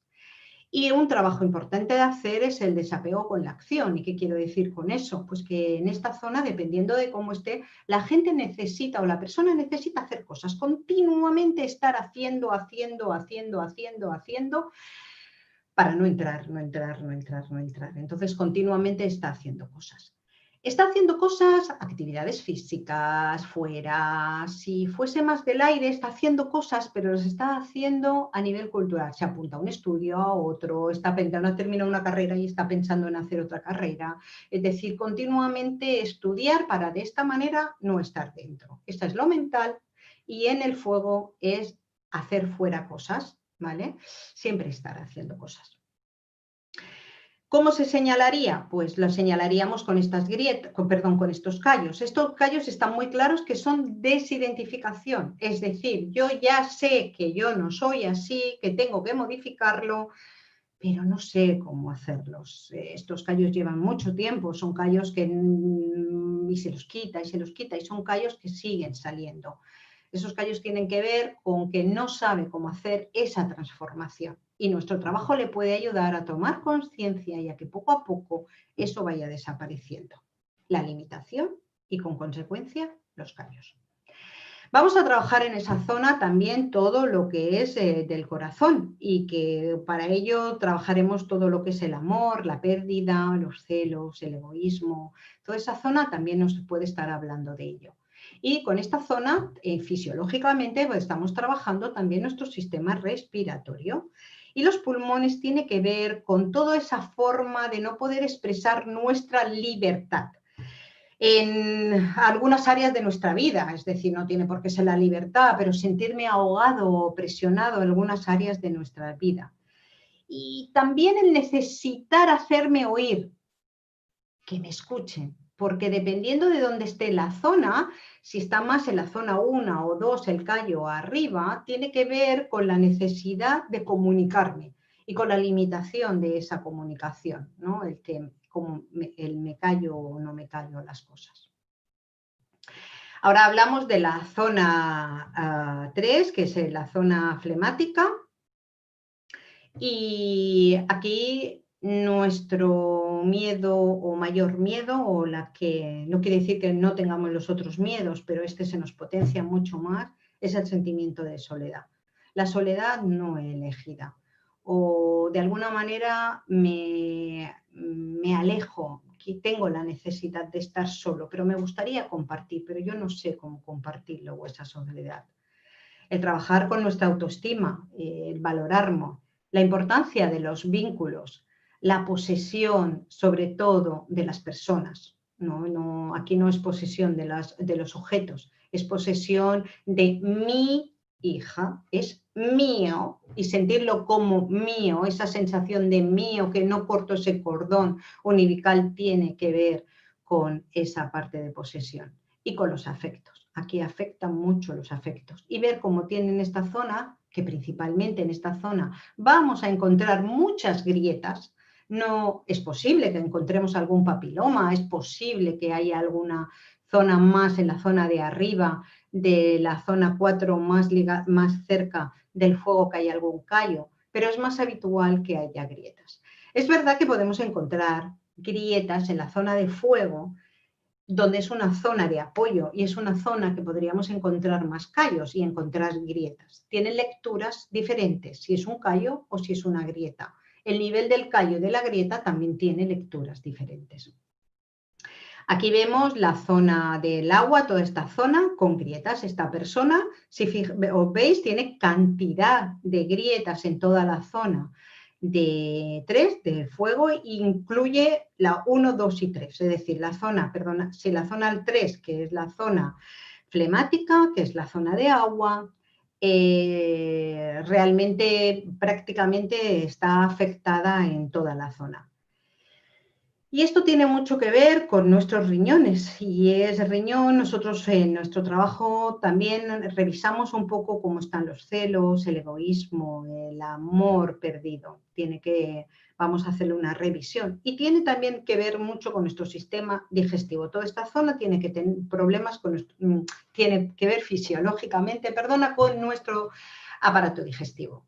Y un trabajo importante de hacer es el desapego con la acción. ¿Y qué quiero decir con eso? Pues que en esta zona, dependiendo de cómo esté, la gente necesita o la persona necesita hacer cosas, continuamente estar haciendo, para no entrar. Entonces, continuamente está haciendo cosas. Está haciendo cosas, actividades físicas, fuera, si fuese más del aire, está haciendo cosas, pero las está haciendo a nivel cultural. Se apunta a un estudio, a otro, está pensando en terminar una carrera y está pensando en hacer otra carrera. Es decir, continuamente estudiar para de esta manera no estar dentro. Esto es lo mental y en el fuego es hacer fuera cosas, ¿vale? Siempre estar haciendo cosas. ¿Cómo se señalaría? Pues lo señalaríamos con estas grietas, con estos callos. Estos callos están muy claros que son desidentificación, es decir, yo ya sé que yo no soy así, que tengo que modificarlo, pero no sé cómo hacerlos. Estos callos llevan mucho tiempo, son callos que y se los quita y son callos que siguen saliendo. Esos callos tienen que ver con que no sabe cómo hacer esa transformación. Y nuestro trabajo le puede ayudar a tomar conciencia y a que poco a poco eso vaya desapareciendo. La limitación y, con consecuencia, los callos. Vamos a trabajar en esa zona también todo lo que es del corazón y que para ello trabajaremos todo lo que es el amor, la pérdida, los celos, el egoísmo. Toda esa zona también nos puede estar hablando de ello. Y con esta zona, fisiológicamente, pues estamos trabajando también nuestro sistema respiratorio. Y los pulmones tiene que ver con toda esa forma de no poder expresar nuestra libertad en algunas áreas de nuestra vida, es decir, no tiene por qué ser la libertad, pero sentirme ahogado o presionado en algunas áreas de nuestra vida. Y también el necesitar hacerme oír, que me escuchen, porque dependiendo de dónde esté la zona, si está más en la zona 1 o 2, el callo arriba, tiene que ver con la necesidad de comunicarme y con la limitación de esa comunicación, ¿no? El me callo o no me callo las cosas. Ahora hablamos de la zona 3, que es la zona flemática. Y aquí nuestro miedo o mayor miedo, o la que no quiere decir que no tengamos los otros miedos, pero este se nos potencia mucho más, es el sentimiento de soledad. La soledad no elegida. O de alguna manera me alejo, que tengo la necesidad de estar solo, pero me gustaría compartir, pero yo no sé cómo compartirlo o esa soledad. El trabajar con nuestra autoestima, el valorarnos, la importancia de los vínculos, la posesión, sobre todo, de las personas. Aquí no es posesión de los objetos, es posesión de mi hija, es mío, y sentirlo como mío, esa sensación de mío, que no corto ese cordón umbilical, tiene que ver con esa parte de posesión y con los afectos. Aquí afectan mucho los afectos y ver cómo tienen esta zona, que principalmente en esta zona vamos a encontrar muchas grietas. No es posible que encontremos algún papiloma, es posible que haya alguna zona más en la zona de arriba, de la zona 4 más cerca del fuego, que haya algún callo, pero es más habitual que haya grietas. Es verdad que podemos encontrar grietas en la zona de fuego, donde es una zona de apoyo y es una zona que podríamos encontrar más callos y encontrar grietas. Tienen lecturas diferentes, si es un callo o si es una grieta. El nivel del callo y de la grieta también tiene lecturas diferentes. Aquí vemos la zona del agua, toda esta zona con grietas. Esta persona, si os veis, tiene cantidad de grietas en toda la zona de 3, de fuego, incluye la 1, 2 y 3. Es decir, la zona, perdona, si la zona 3, que es la zona flemática, que es la zona de agua, realmente prácticamente está afectada en toda la zona. Y esto tiene mucho que ver con nuestros riñones, y ese riñón, nosotros en nuestro trabajo también revisamos un poco cómo están los celos, el egoísmo, el amor perdido. Vamos a hacerle una revisión, y tiene también que ver mucho con nuestro sistema digestivo. Toda esta zona tiene que tener problemas tiene que ver fisiológicamente, con nuestro aparato digestivo.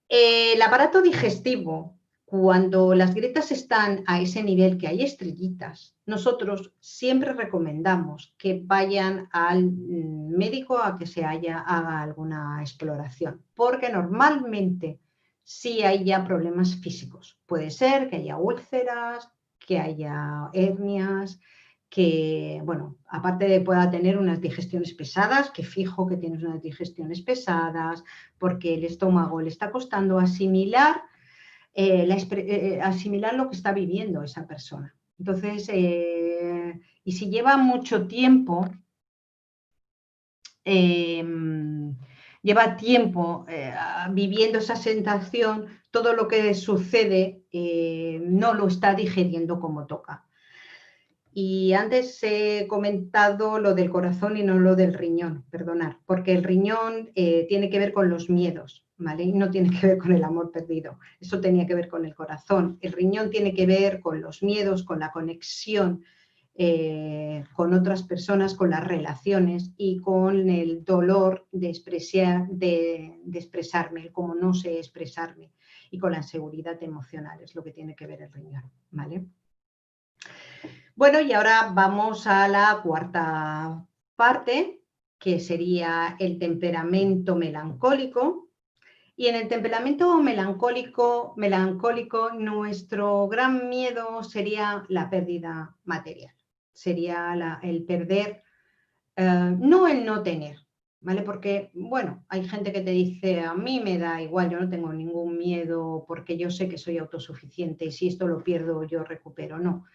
El aparato digestivo, cuando las grietas están a ese nivel que hay estrellitas, nosotros siempre recomendamos que vayan al médico a que haga alguna exploración, porque normalmente sí hay ya problemas físicos. Puede ser que haya úlceras, que haya hernias, que, bueno, aparte de pueda tener unas digestiones pesadas, que fijo que tienes unas digestiones pesadas, porque el estómago le está costando asimilar, asimilar lo que está viviendo esa persona. Entonces, y si lleva mucho tiempo, viviendo esa sensación, todo lo que sucede no lo está digeriendo como toca. Y antes he comentado lo del corazón y no lo del riñón, perdonad, porque el riñón tiene que ver con los miedos, ¿vale? Y no tiene que ver con el amor perdido. Eso tenía que ver con el corazón. El riñón tiene que ver con los miedos, con la conexión con otras personas, con las relaciones y con el dolor de expresarme, el cómo no sé expresarme, y con la inseguridad emocional, es lo que tiene que ver el riñón, ¿vale? Bueno, y ahora vamos a la cuarta parte, que sería el temperamento melancólico. Y en el temperamento melancólico, nuestro gran miedo sería la pérdida material. Sería el perder, no el no tener, ¿vale? Porque, bueno, hay gente que te dice, a mí me da igual, yo no tengo ningún miedo porque yo sé que soy autosuficiente y si esto lo pierdo yo recupero. No.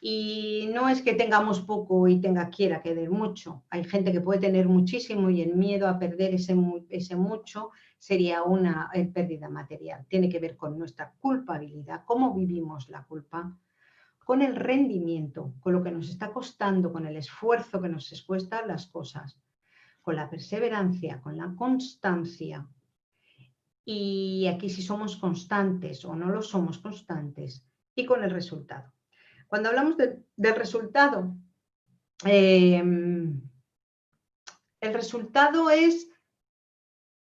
Y no es que tengamos poco y quiera querer mucho. Hay gente que puede tener muchísimo y el miedo a perder ese mucho sería una pérdida material. Tiene que ver con nuestra culpabilidad, cómo vivimos la culpa, con el rendimiento, con lo que nos está costando, con el esfuerzo que nos cuestan las cosas, con la perseverancia, con la constancia. Y aquí si somos constantes o no lo somos constantes, y con el resultado. Cuando hablamos del resultado, el resultado es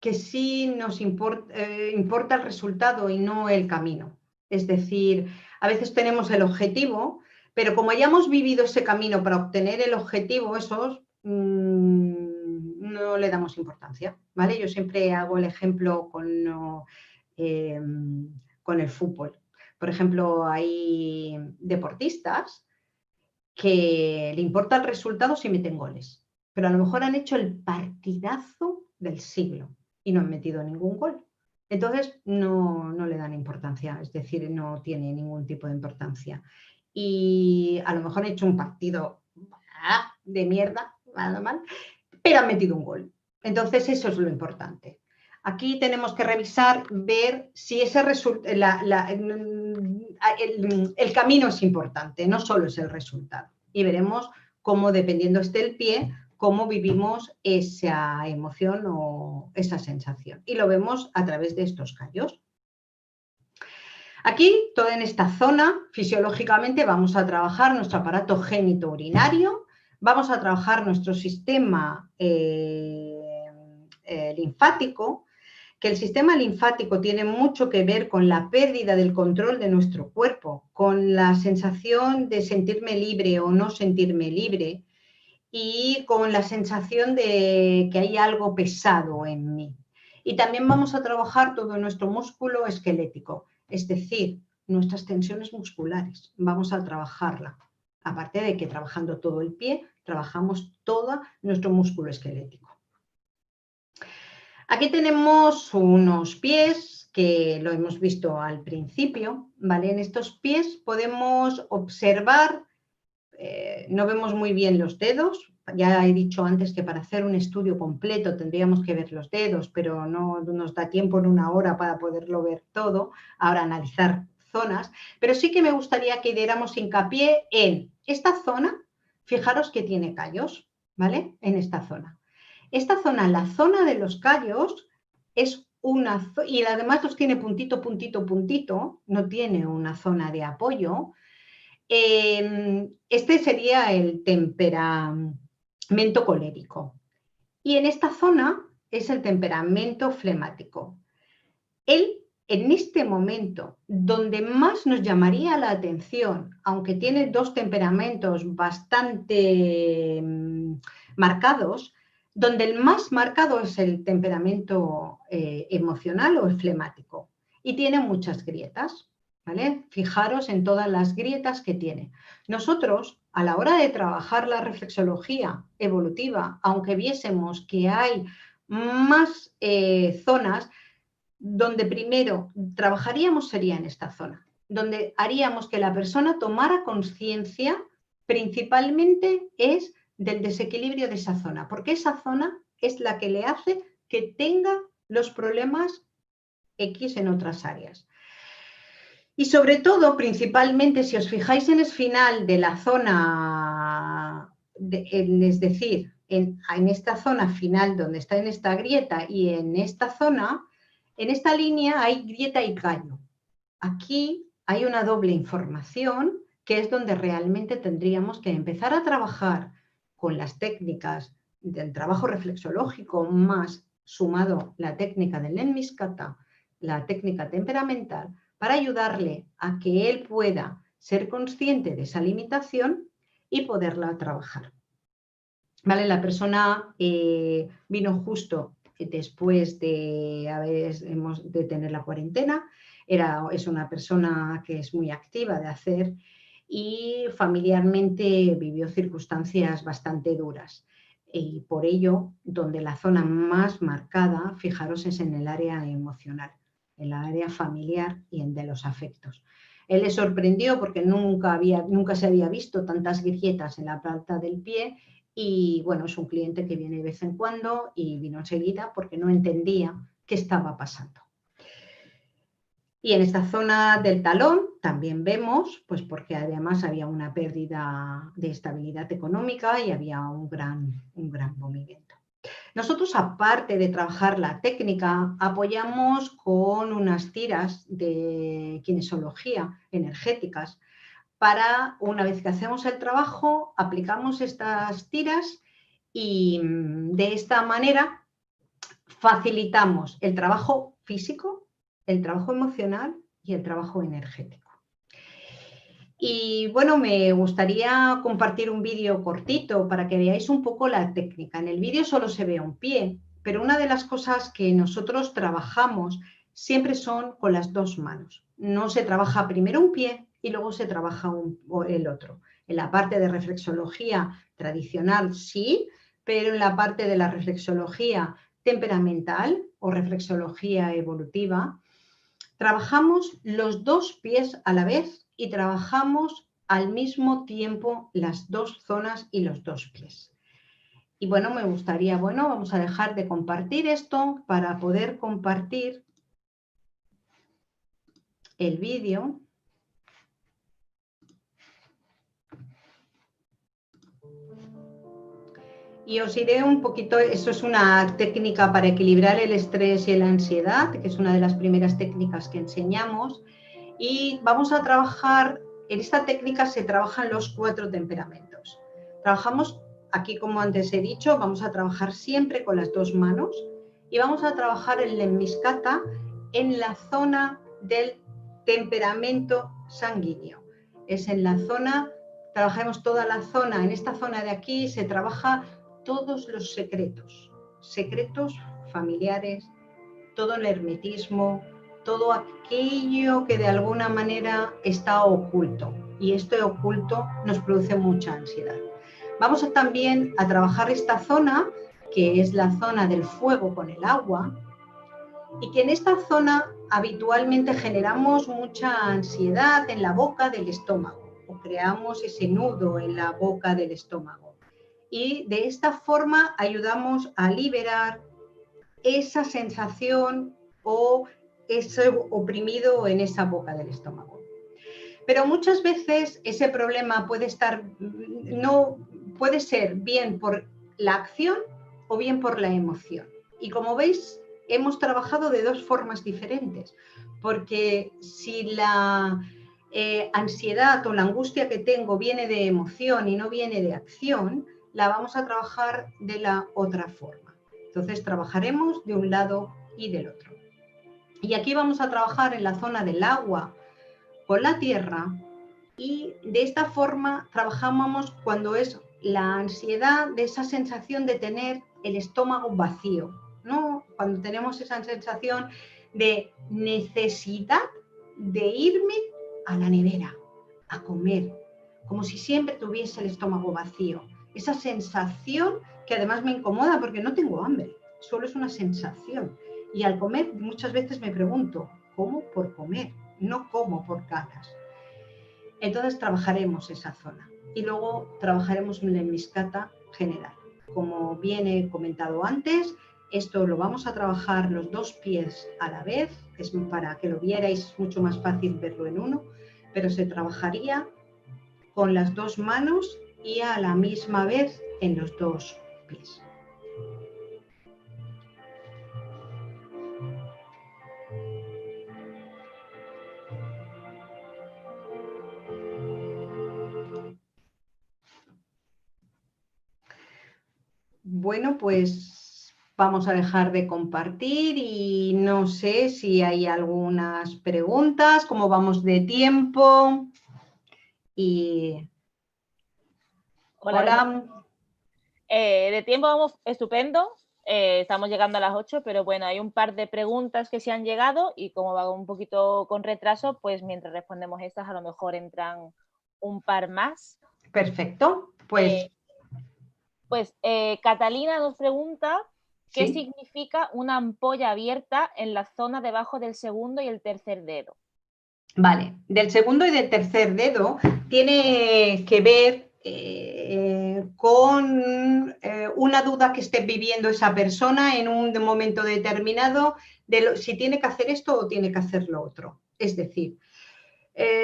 que sí nos importa el resultado y no el camino. Es decir, a veces tenemos el objetivo, pero como hayamos vivido ese camino para obtener el objetivo, no le damos importancia, ¿vale? Yo siempre hago el ejemplo con el fútbol. Por ejemplo, hay deportistas que le importa el resultado si meten goles, pero a lo mejor han hecho el partidazo del siglo y no han metido ningún gol. Entonces no le dan importancia, es decir, no tiene ningún tipo de importancia. Y a lo mejor han hecho un partido de mierda, nada mal, pero han metido un gol. Entonces eso es lo importante. Aquí tenemos que revisar, ver si ese el camino es importante, no solo es el resultado. Y veremos cómo, dependiendo esté el pie, cómo vivimos esa emoción o esa sensación. Y lo vemos a través de estos callos. Aquí, toda en esta zona, fisiológicamente vamos a trabajar nuestro aparato genitourinario, vamos a trabajar nuestro sistema linfático, que el sistema linfático tiene mucho que ver con la pérdida del control de nuestro cuerpo, con la sensación de sentirme libre o no sentirme libre y con la sensación de que hay algo pesado en mí. Y también vamos a trabajar todo nuestro músculo esquelético, es decir, nuestras tensiones musculares. Vamos a trabajarla. Aparte de que trabajando todo el pie, trabajamos todo nuestro músculo esquelético. Aquí tenemos unos pies que lo hemos visto al principio, ¿vale? En estos pies podemos observar, no vemos muy bien los dedos. Ya he dicho antes que para hacer un estudio completo tendríamos que ver los dedos, pero no nos da tiempo en una hora para poderlo ver todo, ahora analizar zonas, pero sí que me gustaría que diéramos hincapié en esta zona. Fijaros que tiene callos, ¿vale? En esta zona. Esta zona, la zona de los callos, es una zona, y además los tiene puntito, puntito, puntito, no tiene una zona de apoyo. Este sería el temperamento colérico. Y en esta zona es el temperamento flemático. En este momento, donde más nos llamaría la atención, aunque tiene dos temperamentos bastante marcados, donde el más marcado es el temperamento emocional o el flemático, y tiene muchas grietas, ¿vale? Fijaros en todas las grietas que tiene. Nosotros, a la hora de trabajar la reflexología evolutiva, aunque viésemos que hay más zonas, donde primero trabajaríamos sería en esta zona, donde haríamos que la persona tomara conciencia principalmente es del desequilibrio de esa zona, porque esa zona es la que le hace que tenga los problemas X en otras áreas. Y sobre todo, principalmente, si os fijáis en el final de la zona, es decir, en esta zona final donde está en esta grieta y en esta zona, en esta línea hay grieta y callo. Aquí hay una doble información que es donde realmente tendríamos que empezar a trabajar con las técnicas del trabajo reflexológico más sumado la técnica del Lenmiskata, la técnica temperamental, para ayudarle a que él pueda ser consciente de esa limitación y poderla trabajar. ¿Vale? La persona vino justo después de tener la cuarentena. Es una persona que es muy activa de hacer y familiarmente vivió circunstancias bastante duras. Y por ello, donde la zona más marcada, fijaros, es en el área emocional, en el área familiar y en de los afectos. Él le sorprendió porque nunca se había visto tantas grietas en la planta del pie. Y bueno, es un cliente que viene de vez en cuando y vino enseguida porque no entendía qué estaba pasando. Y en esta zona del talón también vemos, pues porque además había una pérdida de estabilidad económica y había un gran movimiento. Nosotros, aparte de trabajar la técnica, apoyamos con unas tiras de kinesiología energéticas. Para, una vez que hacemos el trabajo, aplicamos estas tiras y de esta manera facilitamos el trabajo físico, el trabajo emocional y el trabajo energético. Y bueno, me gustaría compartir un vídeo cortito para que veáis un poco la técnica. En el vídeo solo se ve un pie, pero una de las cosas que nosotros trabajamos siempre son con las dos manos. No se trabaja primero un pie y luego se trabaja el otro. En la parte de reflexología tradicional sí, pero en la parte de la reflexología temperamental o reflexología evolutiva, trabajamos los dos pies a la vez y trabajamos al mismo tiempo las dos zonas y los dos pies. Y bueno, me gustaría, vamos a dejar de compartir esto para poder compartir el vídeo. Y os iré un poquito, eso es una técnica para equilibrar el estrés y la ansiedad, que es una de las primeras técnicas que enseñamos. Y vamos a trabajar, en esta técnica se trabajan los 4 temperamentos. Trabajamos, aquí como antes he dicho, vamos a trabajar siempre con las dos manos y vamos a trabajar el Lenmiskata en la zona del temperamento sanguíneo. Es en la zona, trabajamos toda la zona, en esta zona de aquí se trabaja todos los secretos familiares, todo el hermetismo, todo aquello que de alguna manera está oculto. y este oculto nos produce mucha ansiedad. Vamos también a trabajar esta zona, que es la zona del fuego con el agua, y que en esta zona habitualmente generamos mucha ansiedad en la boca del estómago, o creamos ese nudo en la boca del estómago. Y de esta forma ayudamos a liberar esa sensación o ese oprimido en esa boca del estómago. Pero muchas veces ese problema puede ser bien por la acción o bien por la emoción. Y como veis, hemos trabajado de dos formas diferentes, porque si la ansiedad o la angustia que tengo viene de emoción y no viene de acción, la vamos a trabajar de la otra forma. Entonces trabajaremos de un lado y del otro. Y aquí vamos a trabajar en la zona del agua con la tierra, y de esta forma trabajamos cuando es la ansiedad de esa sensación de tener el estómago vacío, ¿no? Cuando tenemos esa sensación de necesidad de irme a la nevera, a comer, como si siempre tuviese el estómago vacío. Esa sensación que además me incomoda porque no tengo hambre, solo es una sensación. Y al comer muchas veces me pregunto, ¿cómo por comer? No como por ganas. Entonces trabajaremos esa zona y luego trabajaremos en la Hemiscata general. Como bien he comentado antes, esto lo vamos a trabajar los dos pies a la vez, es para que lo vierais, es mucho más fácil verlo en uno, pero se trabajaría con las dos manos y a la misma vez en los dos pies. Bueno, pues vamos a dejar de compartir y no sé si hay algunas preguntas, cómo vamos de tiempo. Y Hola. De tiempo vamos estupendo. Estamos llegando a las 8, pero bueno, hay un par de preguntas que se han llegado y como va un poquito con retraso, pues mientras respondemos estas a lo mejor entran un par más. Perfecto, pues... Catalina nos pregunta qué sí. significa una ampolla abierta en la zona debajo del segundo y el tercer dedo. Vale, del segundo y del tercer dedo tiene que ver con una duda que esté viviendo esa persona en un momento determinado de si tiene que hacer esto o tiene que hacer lo otro. Es decir,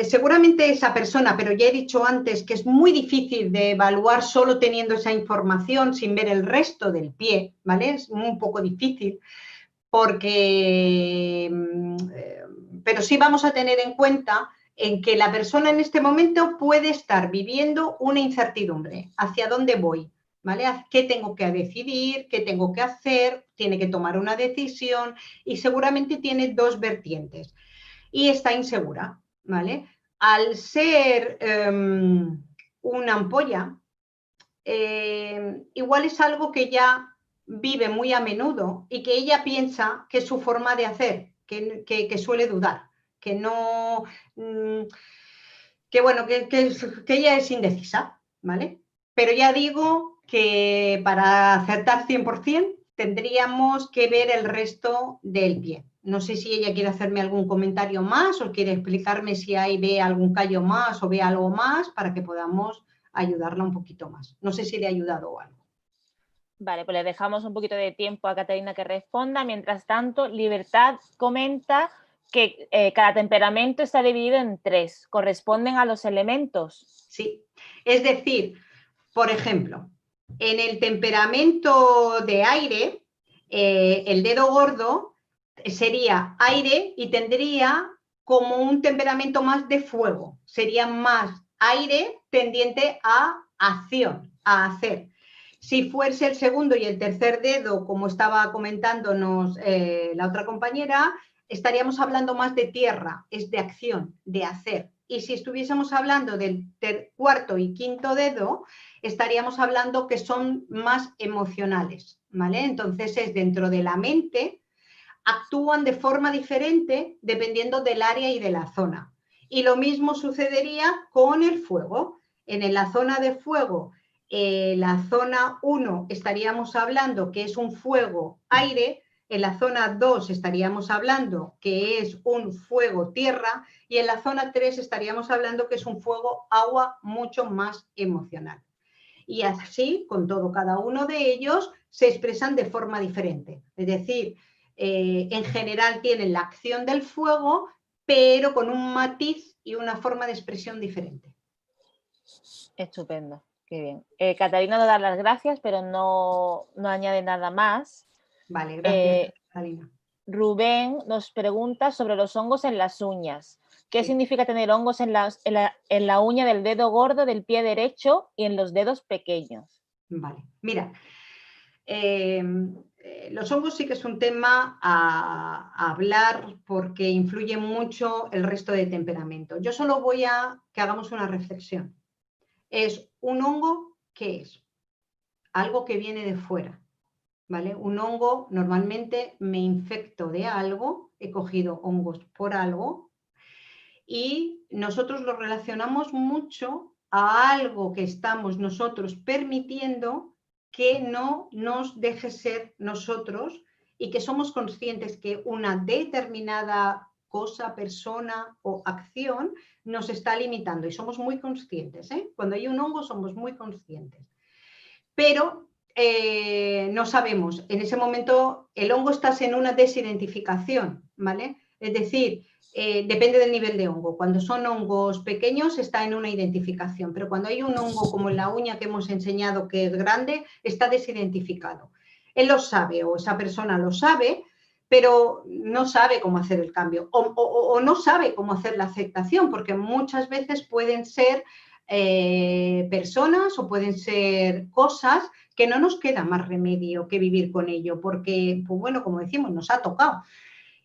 seguramente esa persona, pero ya he dicho antes que es muy difícil de evaluar solo teniendo esa información sin ver el resto del pie, ¿vale? Es un poco difícil porque... pero sí vamos a tener en cuenta en que la persona en este momento puede estar viviendo una incertidumbre. ¿Hacia dónde voy? ¿Vale? ¿Qué tengo que decidir? ¿Qué tengo que hacer? Tiene que tomar una decisión y seguramente tiene dos vertientes. Y está insegura, ¿vale? Al ser una ampolla, igual es algo que ya vive muy a menudo y que ella piensa que es su forma de hacer, que suele dudar, que no, que bueno, que ella es indecisa, ¿vale? Pero ya digo que para acertar 100% tendríamos que ver el resto del pie. No sé si ella quiere hacerme algún comentario más o quiere explicarme si ahí ve algún callo más o ve algo más para que podamos ayudarla un poquito más. No sé si le ha ayudado o algo. Vale, pues le dejamos un poquito de tiempo a Catalina que responda. Mientras tanto, Libertad comenta que cada temperamento está dividido en 3, corresponden a los elementos. Sí, es decir, por ejemplo, en el temperamento de aire, el dedo gordo sería aire y tendría como un temperamento más de fuego, sería más aire tendiente a acción, a hacer. Si fuese el segundo y el tercer dedo, como estaba comentándonos la otra compañera, estaríamos hablando más de tierra, es de acción, de hacer. Y si estuviésemos hablando del cuarto y quinto dedo, estaríamos hablando que son más emocionales, ¿vale? Entonces es dentro de la mente, actúan de forma diferente dependiendo del área y de la zona. Y lo mismo sucedería con el fuego. En la zona de fuego, la zona 1 estaríamos hablando que es un fuego aire, en la zona 2 estaríamos hablando que es un fuego tierra y en la zona 3 estaríamos hablando que es un fuego agua mucho más emocional. Y así, con todo, cada uno de ellos se expresan de forma diferente. Es decir, en general tienen la acción del fuego, pero con un matiz y una forma de expresión diferente. Estupendo, qué bien. Catalina nos da las gracias, pero no añade nada más. Vale, gracias, Catalina. Rubén nos pregunta sobre los hongos en las uñas. ¿Qué significa tener hongos en la uña del dedo gordo del pie derecho y en los dedos pequeños? Vale, mira, los hongos sí que es un tema a hablar porque influye mucho el resto de temperamento. Yo solo voy a que hagamos una reflexión. ¿Es un hongo? ¿Qué es? Algo que viene de fuera, ¿vale? Un hongo, normalmente me infecto de algo, he cogido hongos por algo y nosotros lo relacionamos mucho a algo que estamos nosotros permitiendo que no nos deje ser nosotros y que somos conscientes que una determinada cosa, persona o acción nos está limitando y somos muy conscientes, ¿eh? Cuando hay un hongo somos muy conscientes. Pero no sabemos, en ese momento el hongo está en una desidentificación, ¿vale? Es decir, depende del nivel de hongo. Cuando son hongos pequeños está en una identificación, pero cuando hay un hongo como en la uña que hemos enseñado que es grande, está desidentificado. Él lo sabe o esa persona lo sabe, pero no sabe cómo hacer el cambio o no sabe cómo hacer la aceptación, porque muchas veces pueden ser personas o pueden ser cosas que no nos queda más remedio que vivir con ello, porque, pues bueno, como decimos, nos ha tocado.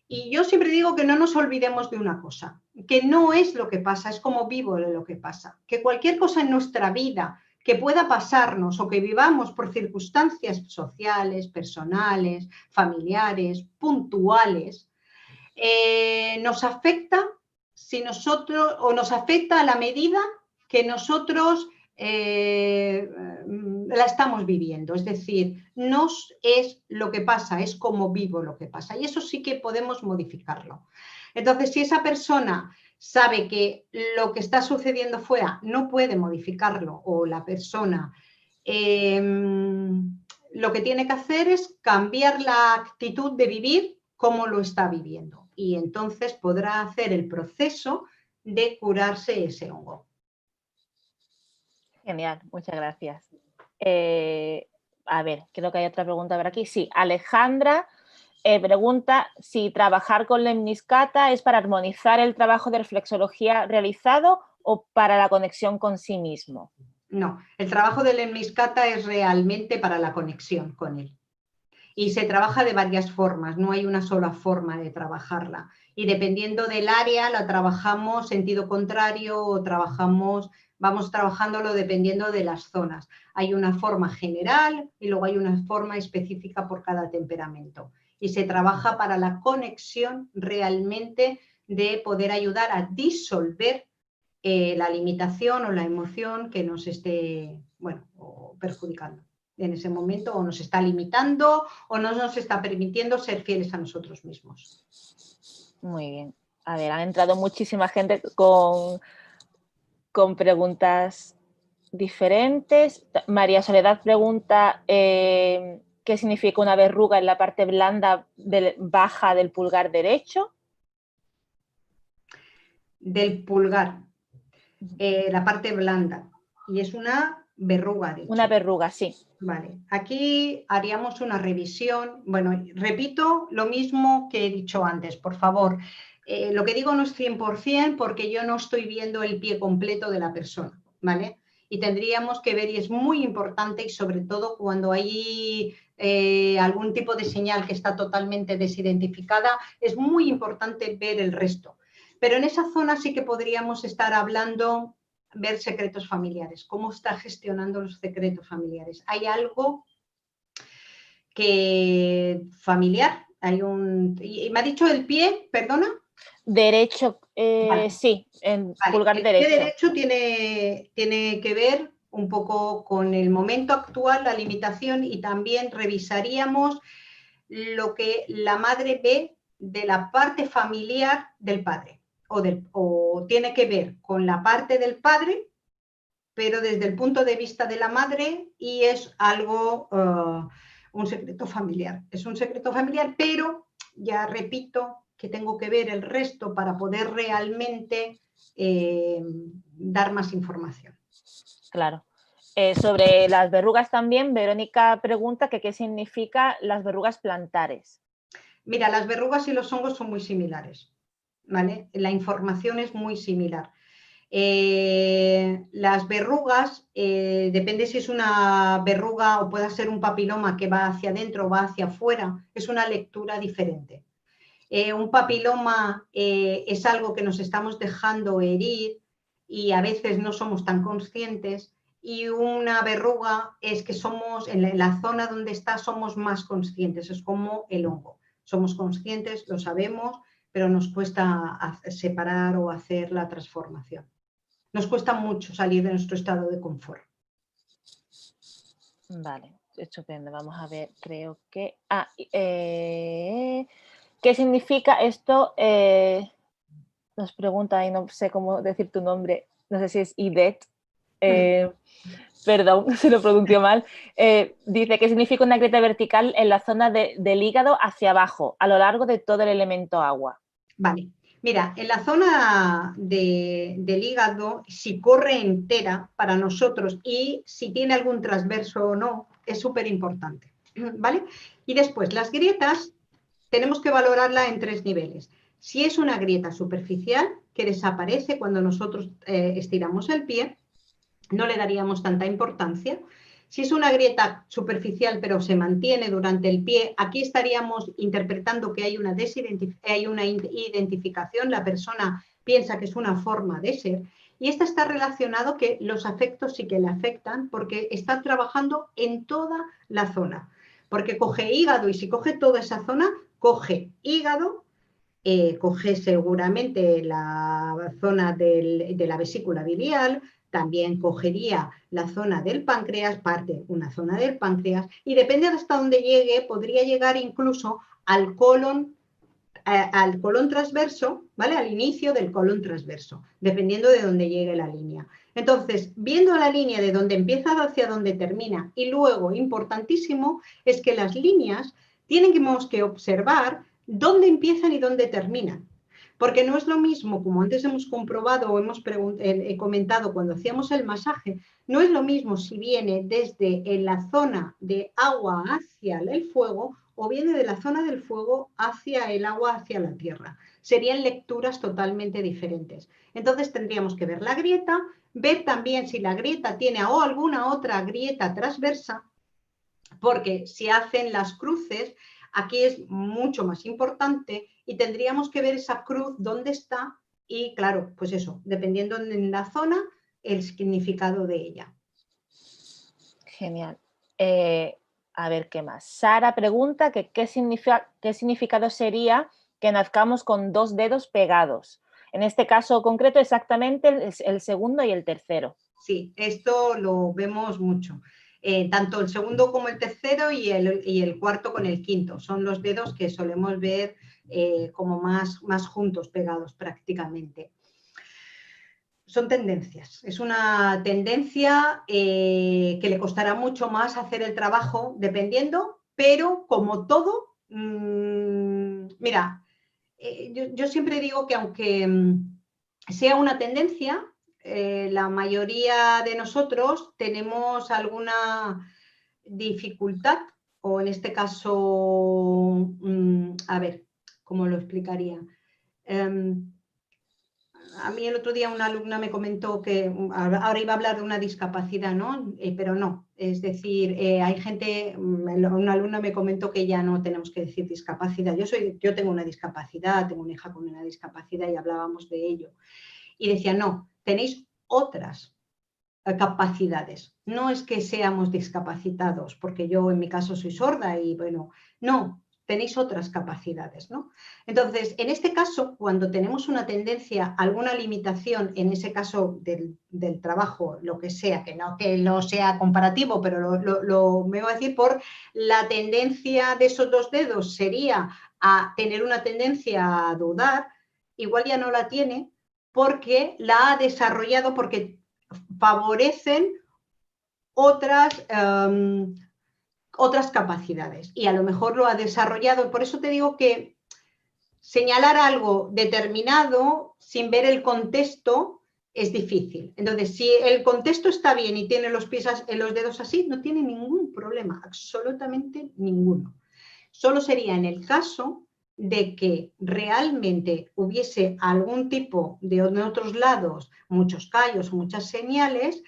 Y yo siempre digo que no nos olvidemos de una cosa, que no es lo que pasa, es como vivo lo que pasa. Que cualquier cosa en nuestra vida que pueda pasarnos o que vivamos por circunstancias sociales, personales, familiares, puntuales, nos afecta si nosotros, o nos afecta a la medida que nosotros la estamos viviendo. Es decir, no es lo que pasa, es como vivo lo que pasa. Y eso sí que podemos modificarlo. Entonces, si esa persona sabe que lo que está sucediendo fuera no puede modificarlo o la persona lo que tiene que hacer es cambiar la actitud de vivir como lo está viviendo. Y entonces podrá hacer el proceso de curarse ese hongo. Genial, muchas gracias. A ver, creo que hay otra pregunta por aquí. Sí, Alejandra pregunta si trabajar con lemniscata es para armonizar el trabajo de reflexología realizado o para la conexión con sí mismo. No, el trabajo de lemniscata es realmente para la conexión con él. Y se trabaja de varias formas, no hay una sola forma de trabajarla. Y dependiendo del área, la trabajamos sentido contrario o vamos trabajándolo dependiendo de las zonas. Hay una forma general y luego hay una forma específica por cada temperamento. Y se trabaja para la conexión realmente de poder ayudar a disolver la limitación o la emoción que nos esté, bueno, perjudicando en ese momento, o nos está limitando o no nos está permitiendo ser fieles a nosotros mismos. Muy bien. A ver, han entrado muchísima gente con preguntas diferentes. María Soledad pregunta ¿qué significa una verruga en la parte blanda baja del pulgar derecho? Del pulgar, la parte blanda, y es una verruga, de hecho. Una verruga, sí. Vale, aquí haríamos una revisión. Bueno, repito lo mismo que he dicho antes, por favor. Lo que digo no es 100% porque yo no estoy viendo el pie completo de la persona, ¿vale? Y tendríamos que ver, y es muy importante, y sobre todo cuando hay algún tipo de señal que está totalmente desidentificada, es muy importante ver el resto. Pero en esa zona sí que podríamos estar hablando, ver secretos familiares, cómo está gestionando los secretos familiares. Hay algo que familiar, hay un... ¿Y me ha dicho el pie, perdona? Derecho, Vale, sí, en vale. pulgar El pie derecho. derecho tiene que ver un poco con el momento actual, la limitación, y también revisaríamos lo que la madre ve de la parte familiar del padre, o tiene que ver con la parte del padre, pero desde el punto de vista de la madre, y es algo, un secreto familiar. Es un secreto familiar, pero ya repito que tengo que ver el resto para poder realmente dar más información. Claro. Sobre las verrugas también, Verónica pregunta que qué significa las verrugas plantares. Mira, las verrugas y los hongos son muy similares, ¿vale? La información es muy similar. Las verrugas, depende si es una verruga o pueda ser un papiloma que va hacia adentro o va hacia afuera, es una lectura diferente. Un papiloma es algo que nos estamos dejando herir y a veces no somos tan conscientes, y una verruga es que somos, en la zona donde está somos más conscientes, es como el hongo. Somos conscientes, lo sabemos, pero nos cuesta separar o hacer la transformación. Nos cuesta mucho salir de nuestro estado de confort. Vale, estupendo. Vamos a ver, creo que... ¿qué significa esto? Nos pregunta, y no sé cómo decir tu nombre, no sé si es Idet, perdón, se lo pronunció mal. Dice que significa una grieta vertical en la zona del hígado hacia abajo, a lo largo de todo el elemento agua. Vale, mira, en la zona del hígado, si corre entera para nosotros y si tiene algún transverso o no, es súper importante, ¿vale? Y después, las grietas tenemos que valorarla en 3 niveles. Si es una grieta superficial, que desaparece cuando nosotros estiramos el pie, no le daríamos tanta importancia. Si es una grieta superficial pero se mantiene durante el pie, aquí estaríamos interpretando que hay una identificación, la persona piensa que es una forma de ser, y esta está relacionado que los afectos sí que le afectan porque está trabajando en toda la zona, porque coge hígado, y si coge toda esa zona, coge hígado, coge seguramente la zona de la vesícula biliar, también cogería la zona del páncreas, una zona del páncreas, y depende de hasta dónde llegue, podría llegar incluso al colon transverso, ¿vale? Al inicio del colon transverso, dependiendo de dónde llegue la línea. Entonces, viendo la línea de dónde empieza hacia dónde termina, y luego, importantísimo, es que las líneas tenemos que observar dónde empiezan y dónde terminan. Porque no es lo mismo, como antes hemos comprobado o hemos comentado cuando hacíamos el masaje, no es lo mismo si viene desde la zona de agua hacia el fuego o viene de la zona del fuego hacia el agua, hacia la tierra. Serían lecturas totalmente diferentes. Entonces tendríamos que ver la grieta, ver también si la grieta tiene o alguna otra grieta transversa, porque si hacen las cruces, aquí es mucho más importante y tendríamos que ver esa cruz dónde está y, claro, pues eso, dependiendo en la zona, el significado de ella. Genial. A ver, ¿qué más? Sara pregunta que qué significado sería que nazcamos con 2 dedos pegados. En este caso concreto, exactamente el segundo y el tercero. Sí, esto lo vemos mucho. Tanto el segundo como el tercero y el cuarto con el quinto. Son los dedos que solemos ver como más juntos, pegados prácticamente. Son tendencias. Es una tendencia que le costará mucho más hacer el trabajo dependiendo, pero como todo, mira, yo siempre digo que aunque sea una tendencia, la mayoría de nosotros tenemos alguna dificultad, o en este caso, a ver, ¿cómo lo explicaría? A mí el otro día una alumna me comentó que ahora iba a hablar de una discapacidad, ¿no? Pero no, es decir, hay gente, una alumna me comentó que ya no tenemos que decir discapacidad. Yo tengo una discapacidad, tengo una hija con una discapacidad y hablábamos de ello. Y decía, no, tenéis otras capacidades. No es que seamos discapacitados, porque yo en mi caso soy sorda y bueno, no, tenéis otras capacidades, ¿no? Entonces, en este caso, cuando tenemos una tendencia, alguna limitación, en ese caso del trabajo, lo que sea, que no sea comparativo, pero me voy a decir por la tendencia de esos dos dedos sería a tener una tendencia a dudar, igual ya no la tiene porque la ha desarrollado, porque favorecen otras capacidades y a lo mejor lo ha desarrollado. Por eso te digo que señalar algo determinado sin ver el contexto es difícil. Entonces, si el contexto está bien y tiene los dedos así, no tiene ningún problema, absolutamente ninguno. Solo sería en el caso de que realmente hubiese algún tipo de otros lados, muchos callos, muchas señales,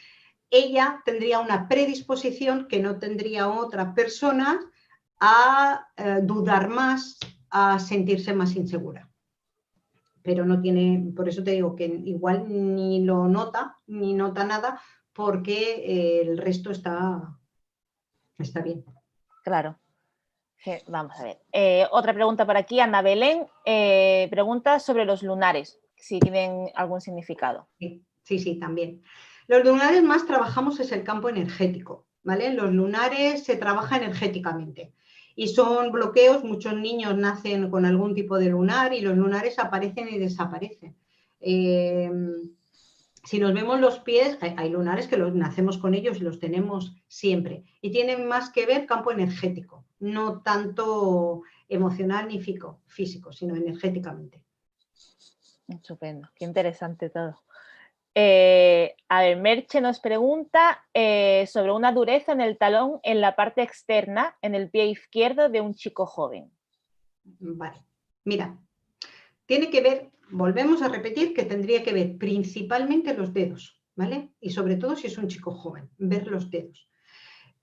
ella tendría una predisposición que no tendría otra persona a dudar más, a sentirse más insegura. Pero no tiene, por eso te digo que igual ni lo nota, ni nota nada, porque el resto está bien. Claro. Vamos a ver. Otra pregunta por aquí, Ana Belén. Pregunta sobre los lunares, si tienen algún significado. Sí, también. Los lunares más trabajamos es el campo energético, ¿vale? Los lunares se trabaja energéticamente y son bloqueos. Muchos niños nacen con algún tipo de lunar y los lunares aparecen y desaparecen. Si nos vemos los pies, hay lunares que nacemos con ellos y los tenemos siempre. Y tienen más que ver campo energético, no tanto emocional ni físico, sino energéticamente. Estupendo, qué interesante todo. A ver, Merche nos pregunta sobre una dureza en el talón en la parte externa, en el pie izquierdo de un chico joven. Vale, mira, tiene que ver, volvemos a repetir que tendría que ver principalmente los dedos, ¿vale? Y sobre todo si es un chico joven, ver los dedos.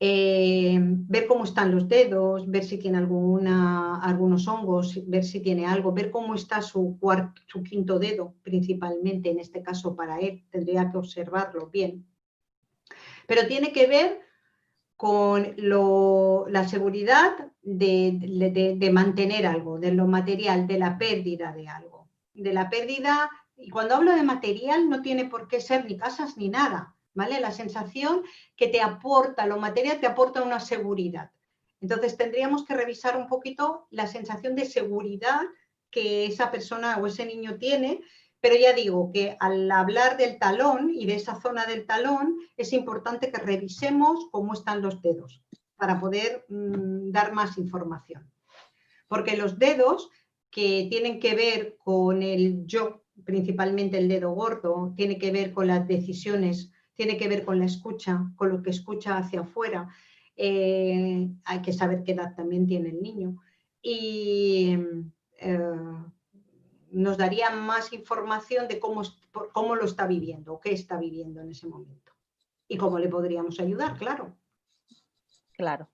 Ver cómo están los dedos, ver si tiene algunos hongos, ver si tiene algo, ver cómo está su quinto dedo, principalmente en este caso para él, tendría que observarlo bien. Pero tiene que ver con la seguridad de mantener algo, de lo material, de la pérdida de algo. De la pérdida, y cuando hablo de material no tiene por qué ser ni casas ni nada, ¿vale? La sensación que te aporta, lo material te aporta una seguridad. Entonces tendríamos que revisar un poquito la sensación de seguridad que esa persona o ese niño tiene. Pero ya digo que al hablar del talón y de esa zona del talón, es importante que revisemos cómo están los dedos para poder dar más información. Porque los dedos que tienen que ver con el yo, principalmente el dedo gordo, tiene que ver con las decisiones, tiene que ver con la escucha, con lo que escucha hacia afuera. Hay que saber qué edad también tiene el niño. Y nos daría más información de cómo lo está viviendo o qué está viviendo en ese momento. Y cómo le podríamos ayudar, claro. Claro.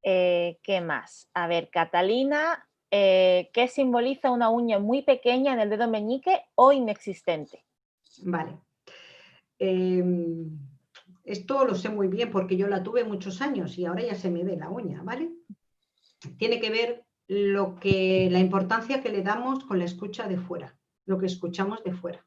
¿Qué más? A ver, Catalina, ¿qué simboliza una uña muy pequeña en el dedo meñique o inexistente? Vale. Esto lo sé muy bien porque yo la tuve muchos años y ahora ya se me ve la uña, ¿vale? Tiene que ver la importancia que le damos con la escucha de fuera, lo que escuchamos de fuera.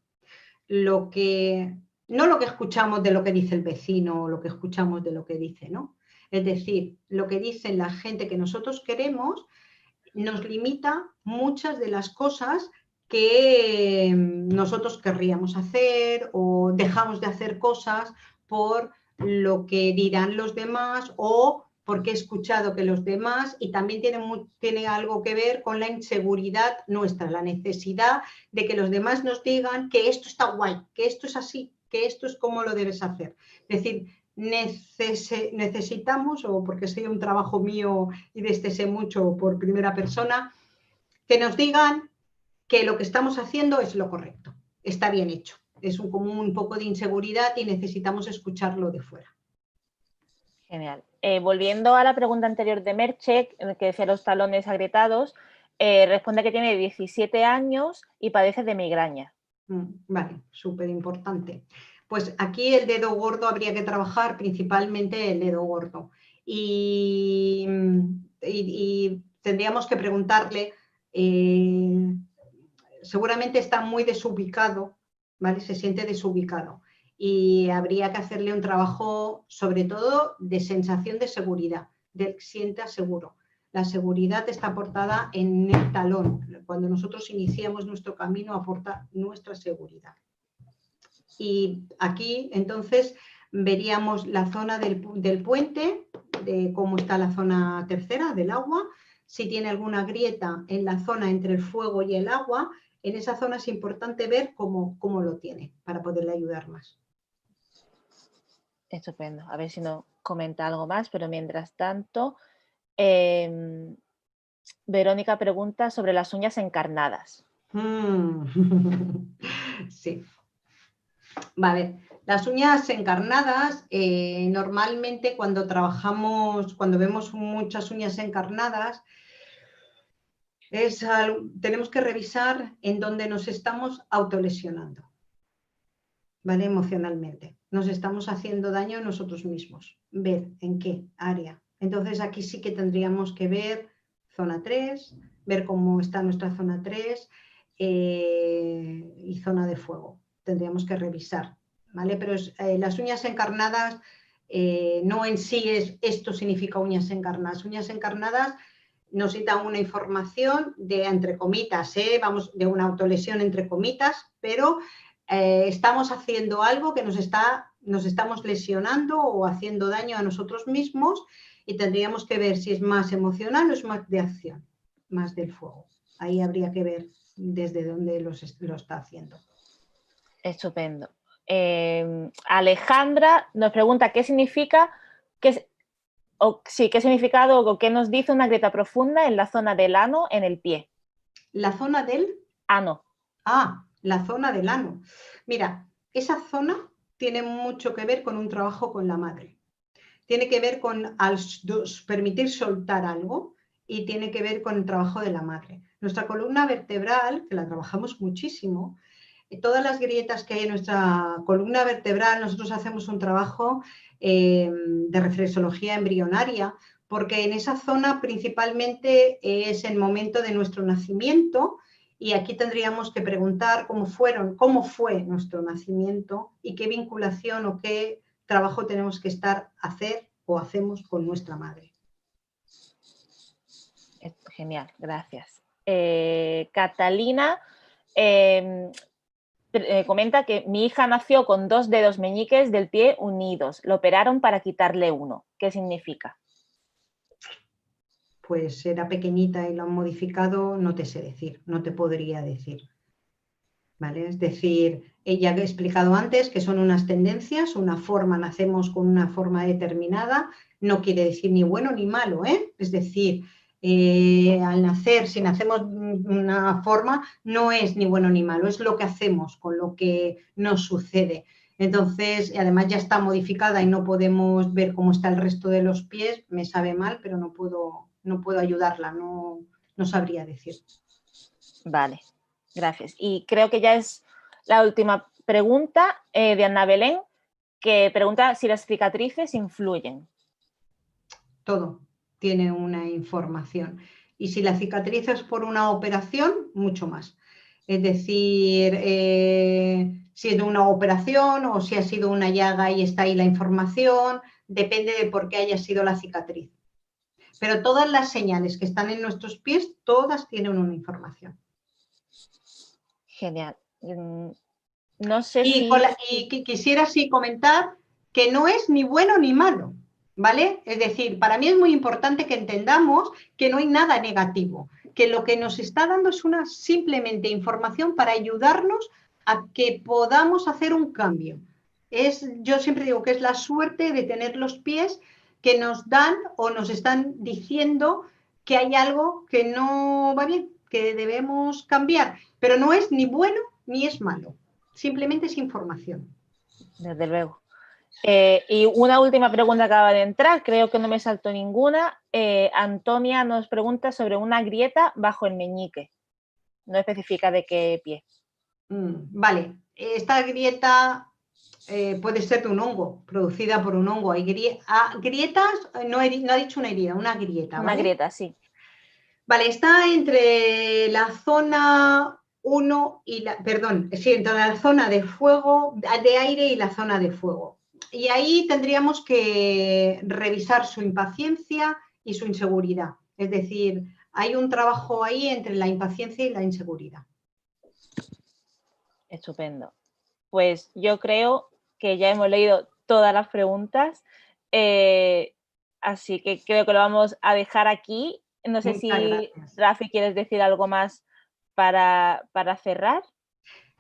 No lo que escuchamos de lo que dice el vecino o lo que escuchamos de lo que dice, ¿no? Es decir, lo que dice la gente que nosotros queremos nos limita muchas de las cosas que nosotros querríamos hacer o dejamos de hacer cosas por lo que dirán los demás o porque he escuchado que los demás, y también tiene algo que ver con la inseguridad nuestra, la necesidad de que los demás nos digan que esto está guay, que esto es así, que esto es como lo debes hacer. Es decir, necesitamos, o porque sea un trabajo mío y desde sé mucho por primera persona, que nos digan que lo que estamos haciendo es lo correcto, está bien hecho. Es como un poco de inseguridad y necesitamos escucharlo de fuera. Genial. Volviendo a la pregunta anterior de Merche, que decía los talones agrietados, responde que tiene 17 años y padece de migraña. Vale, súper importante. Pues aquí el dedo gordo habría que trabajar principalmente el dedo gordo. Y tendríamos que preguntarle, seguramente está muy desubicado, ¿vale? Se siente desubicado y habría que hacerle un trabajo sobre todo de sensación de seguridad, de que sienta seguro. La seguridad está aportada en el talón. Cuando nosotros iniciamos nuestro camino, aporta nuestra seguridad. Y aquí, entonces, veríamos la zona del puente, de cómo está la zona tercera del agua. Si tiene alguna grieta en la zona entre el fuego y el agua, en esa zona es importante ver cómo lo tiene para poderle ayudar más. Estupendo. A ver si nos comenta algo más, pero mientras tanto, Verónica pregunta sobre las uñas encarnadas. Sí. Vale, las uñas encarnadas, normalmente cuando trabajamos, cuando vemos muchas uñas encarnadas, tenemos que revisar en dónde nos estamos autolesionando, ¿vale? Emocionalmente. Nos estamos haciendo daño a nosotros mismos. Ver en qué área. Entonces aquí sí que tendríamos que ver zona 3, ver cómo está nuestra zona 3 y zona de fuego. Tendríamos que revisar, ¿vale? Pero las uñas encarnadas no en sí esto significa uñas encarnadas. Uñas encarnadas nos dan una información de, entre comitas, vamos, de una autolesión entre comitas, pero estamos haciendo algo que nos estamos lesionando o haciendo daño a nosotros mismos y tendríamos que ver si es más emocional o es más de acción, más del fuego. Ahí habría que ver desde dónde lo está haciendo. Estupendo. Alejandra nos pregunta qué significa, qué significado o qué nos dice una grieta profunda en la zona del ano en el pie. ¿La zona del? Ano. Ah, la zona del ano. Mira, esa zona tiene mucho que ver con un trabajo con la madre. Tiene que ver con permitir soltar algo y tiene que ver con el trabajo de la madre. Nuestra columna vertebral, que la trabajamos muchísimo, todas las grietas que hay en nuestra columna vertebral, nosotros hacemos un trabajo de reflexología embrionaria, porque en esa zona principalmente es el momento de nuestro nacimiento y aquí tendríamos que preguntar cómo fue nuestro nacimiento y qué vinculación o qué trabajo tenemos que hacer o hacemos con nuestra madre. Genial, gracias. Catalina comenta que mi hija nació con 2 dedos meñiques del pie unidos. Lo operaron para quitarle uno. ¿Qué significa? Pues era pequeñita y lo han modificado, no te sé decir, no te podría decir. ¿Vale? Es decir, ella ha explicado antes que son unas tendencias, una forma, nacemos con una forma determinada, no quiere decir ni bueno ni malo, ¿eh? Es decir, al nacer, si nacemos una forma, no es ni bueno ni malo, es lo que hacemos con lo que nos sucede. Entonces, además ya está modificada y no podemos ver cómo está el resto de los pies, me sabe mal, pero no puedo ayudarla, no sabría decir. Vale, gracias. Y creo que ya es la última pregunta de Ana Belén, que pregunta si las cicatrices influyen. Todo tiene una información. Y si la cicatriz es por una operación, mucho más. Es decir, si es de una operación o si ha sido una llaga y está ahí la información, depende de por qué haya sido la cicatriz. Pero todas las señales que están en nuestros pies, todas tienen una información. Genial. No sé y quisiera sí comentar que no es ni bueno ni malo, ¿vale? Es decir, para mí es muy importante que entendamos que no hay nada negativo, que lo que nos está dando es una simplemente información para ayudarnos a que podamos hacer un cambio. Yo siempre digo que es la suerte de tener los pies que nos dan o nos están diciendo que hay algo que no va bien, que debemos cambiar, pero no es ni bueno ni es malo. Simplemente es información. Desde luego. Y una última pregunta acaba de entrar, creo que no me saltó ninguna. Antonia nos pregunta sobre una grieta bajo el meñique. No especifica de qué pie. Vale, esta grieta puede ser de un hongo, producida por un hongo. Hay grietas, no ha dicho una herida, una grieta. Una ¿vale? grieta, sí. Vale, está entre la zona 1 y la, perdón, sí, entre la zona de fuego, de aire y la zona de fuego. Y ahí tendríamos que revisar su impaciencia y su inseguridad. Es decir, hay un trabajo ahí entre la impaciencia y la inseguridad. Estupendo. Pues yo creo que ya hemos leído todas las preguntas, así que creo que lo vamos a dejar aquí. No sé Muchas si, gracias. Rafi, quieres decir algo más para cerrar.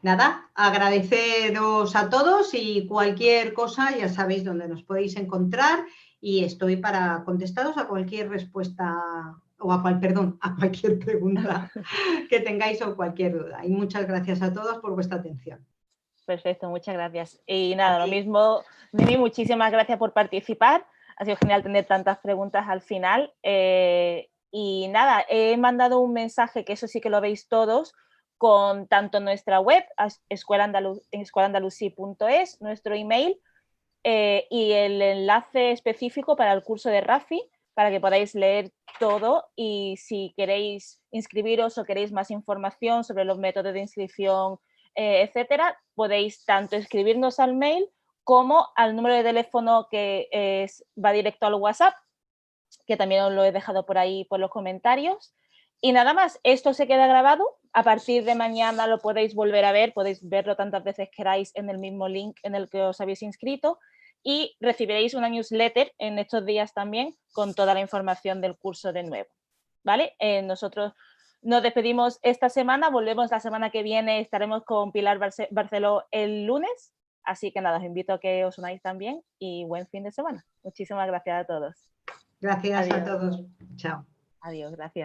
Nada, agradeceros a todos y cualquier cosa ya sabéis dónde nos podéis encontrar y estoy para contestaros a cualquier respuesta o perdón, a cualquier pregunta que tengáis o cualquier duda. Y muchas gracias a todos por vuestra atención. Perfecto, muchas gracias. Y A nada, lo ti. mismo, Mimi, muchísimas gracias por participar. Ha sido genial tener tantas preguntas al final. Y nada, he mandado un mensaje, que eso sí que lo veis todos, con tanto nuestra web, escuelaandalusí.es, nuestro email, y el enlace específico para el curso de Rafi, para que podáis leer todo y si queréis inscribiros o queréis más información sobre los métodos de inscripción, etcétera, podéis tanto escribirnos al mail como al número de teléfono que va directo al WhatsApp, que también os lo he dejado por ahí por los comentarios. Y nada más, esto se queda grabado. A partir de mañana lo podéis volver a ver, podéis verlo tantas veces queráis en el mismo link en el que os habéis inscrito y recibiréis una newsletter en estos días también con toda la información del curso de nuevo. ¿Vale? Nosotros nos despedimos esta semana, volvemos la semana que viene, estaremos con Pilar Barceló el lunes. Así que nada, os invito a que os unáis también y buen fin de semana. Muchísimas gracias a todos. Gracias a Adiós. todos. Chao. Adiós, gracias.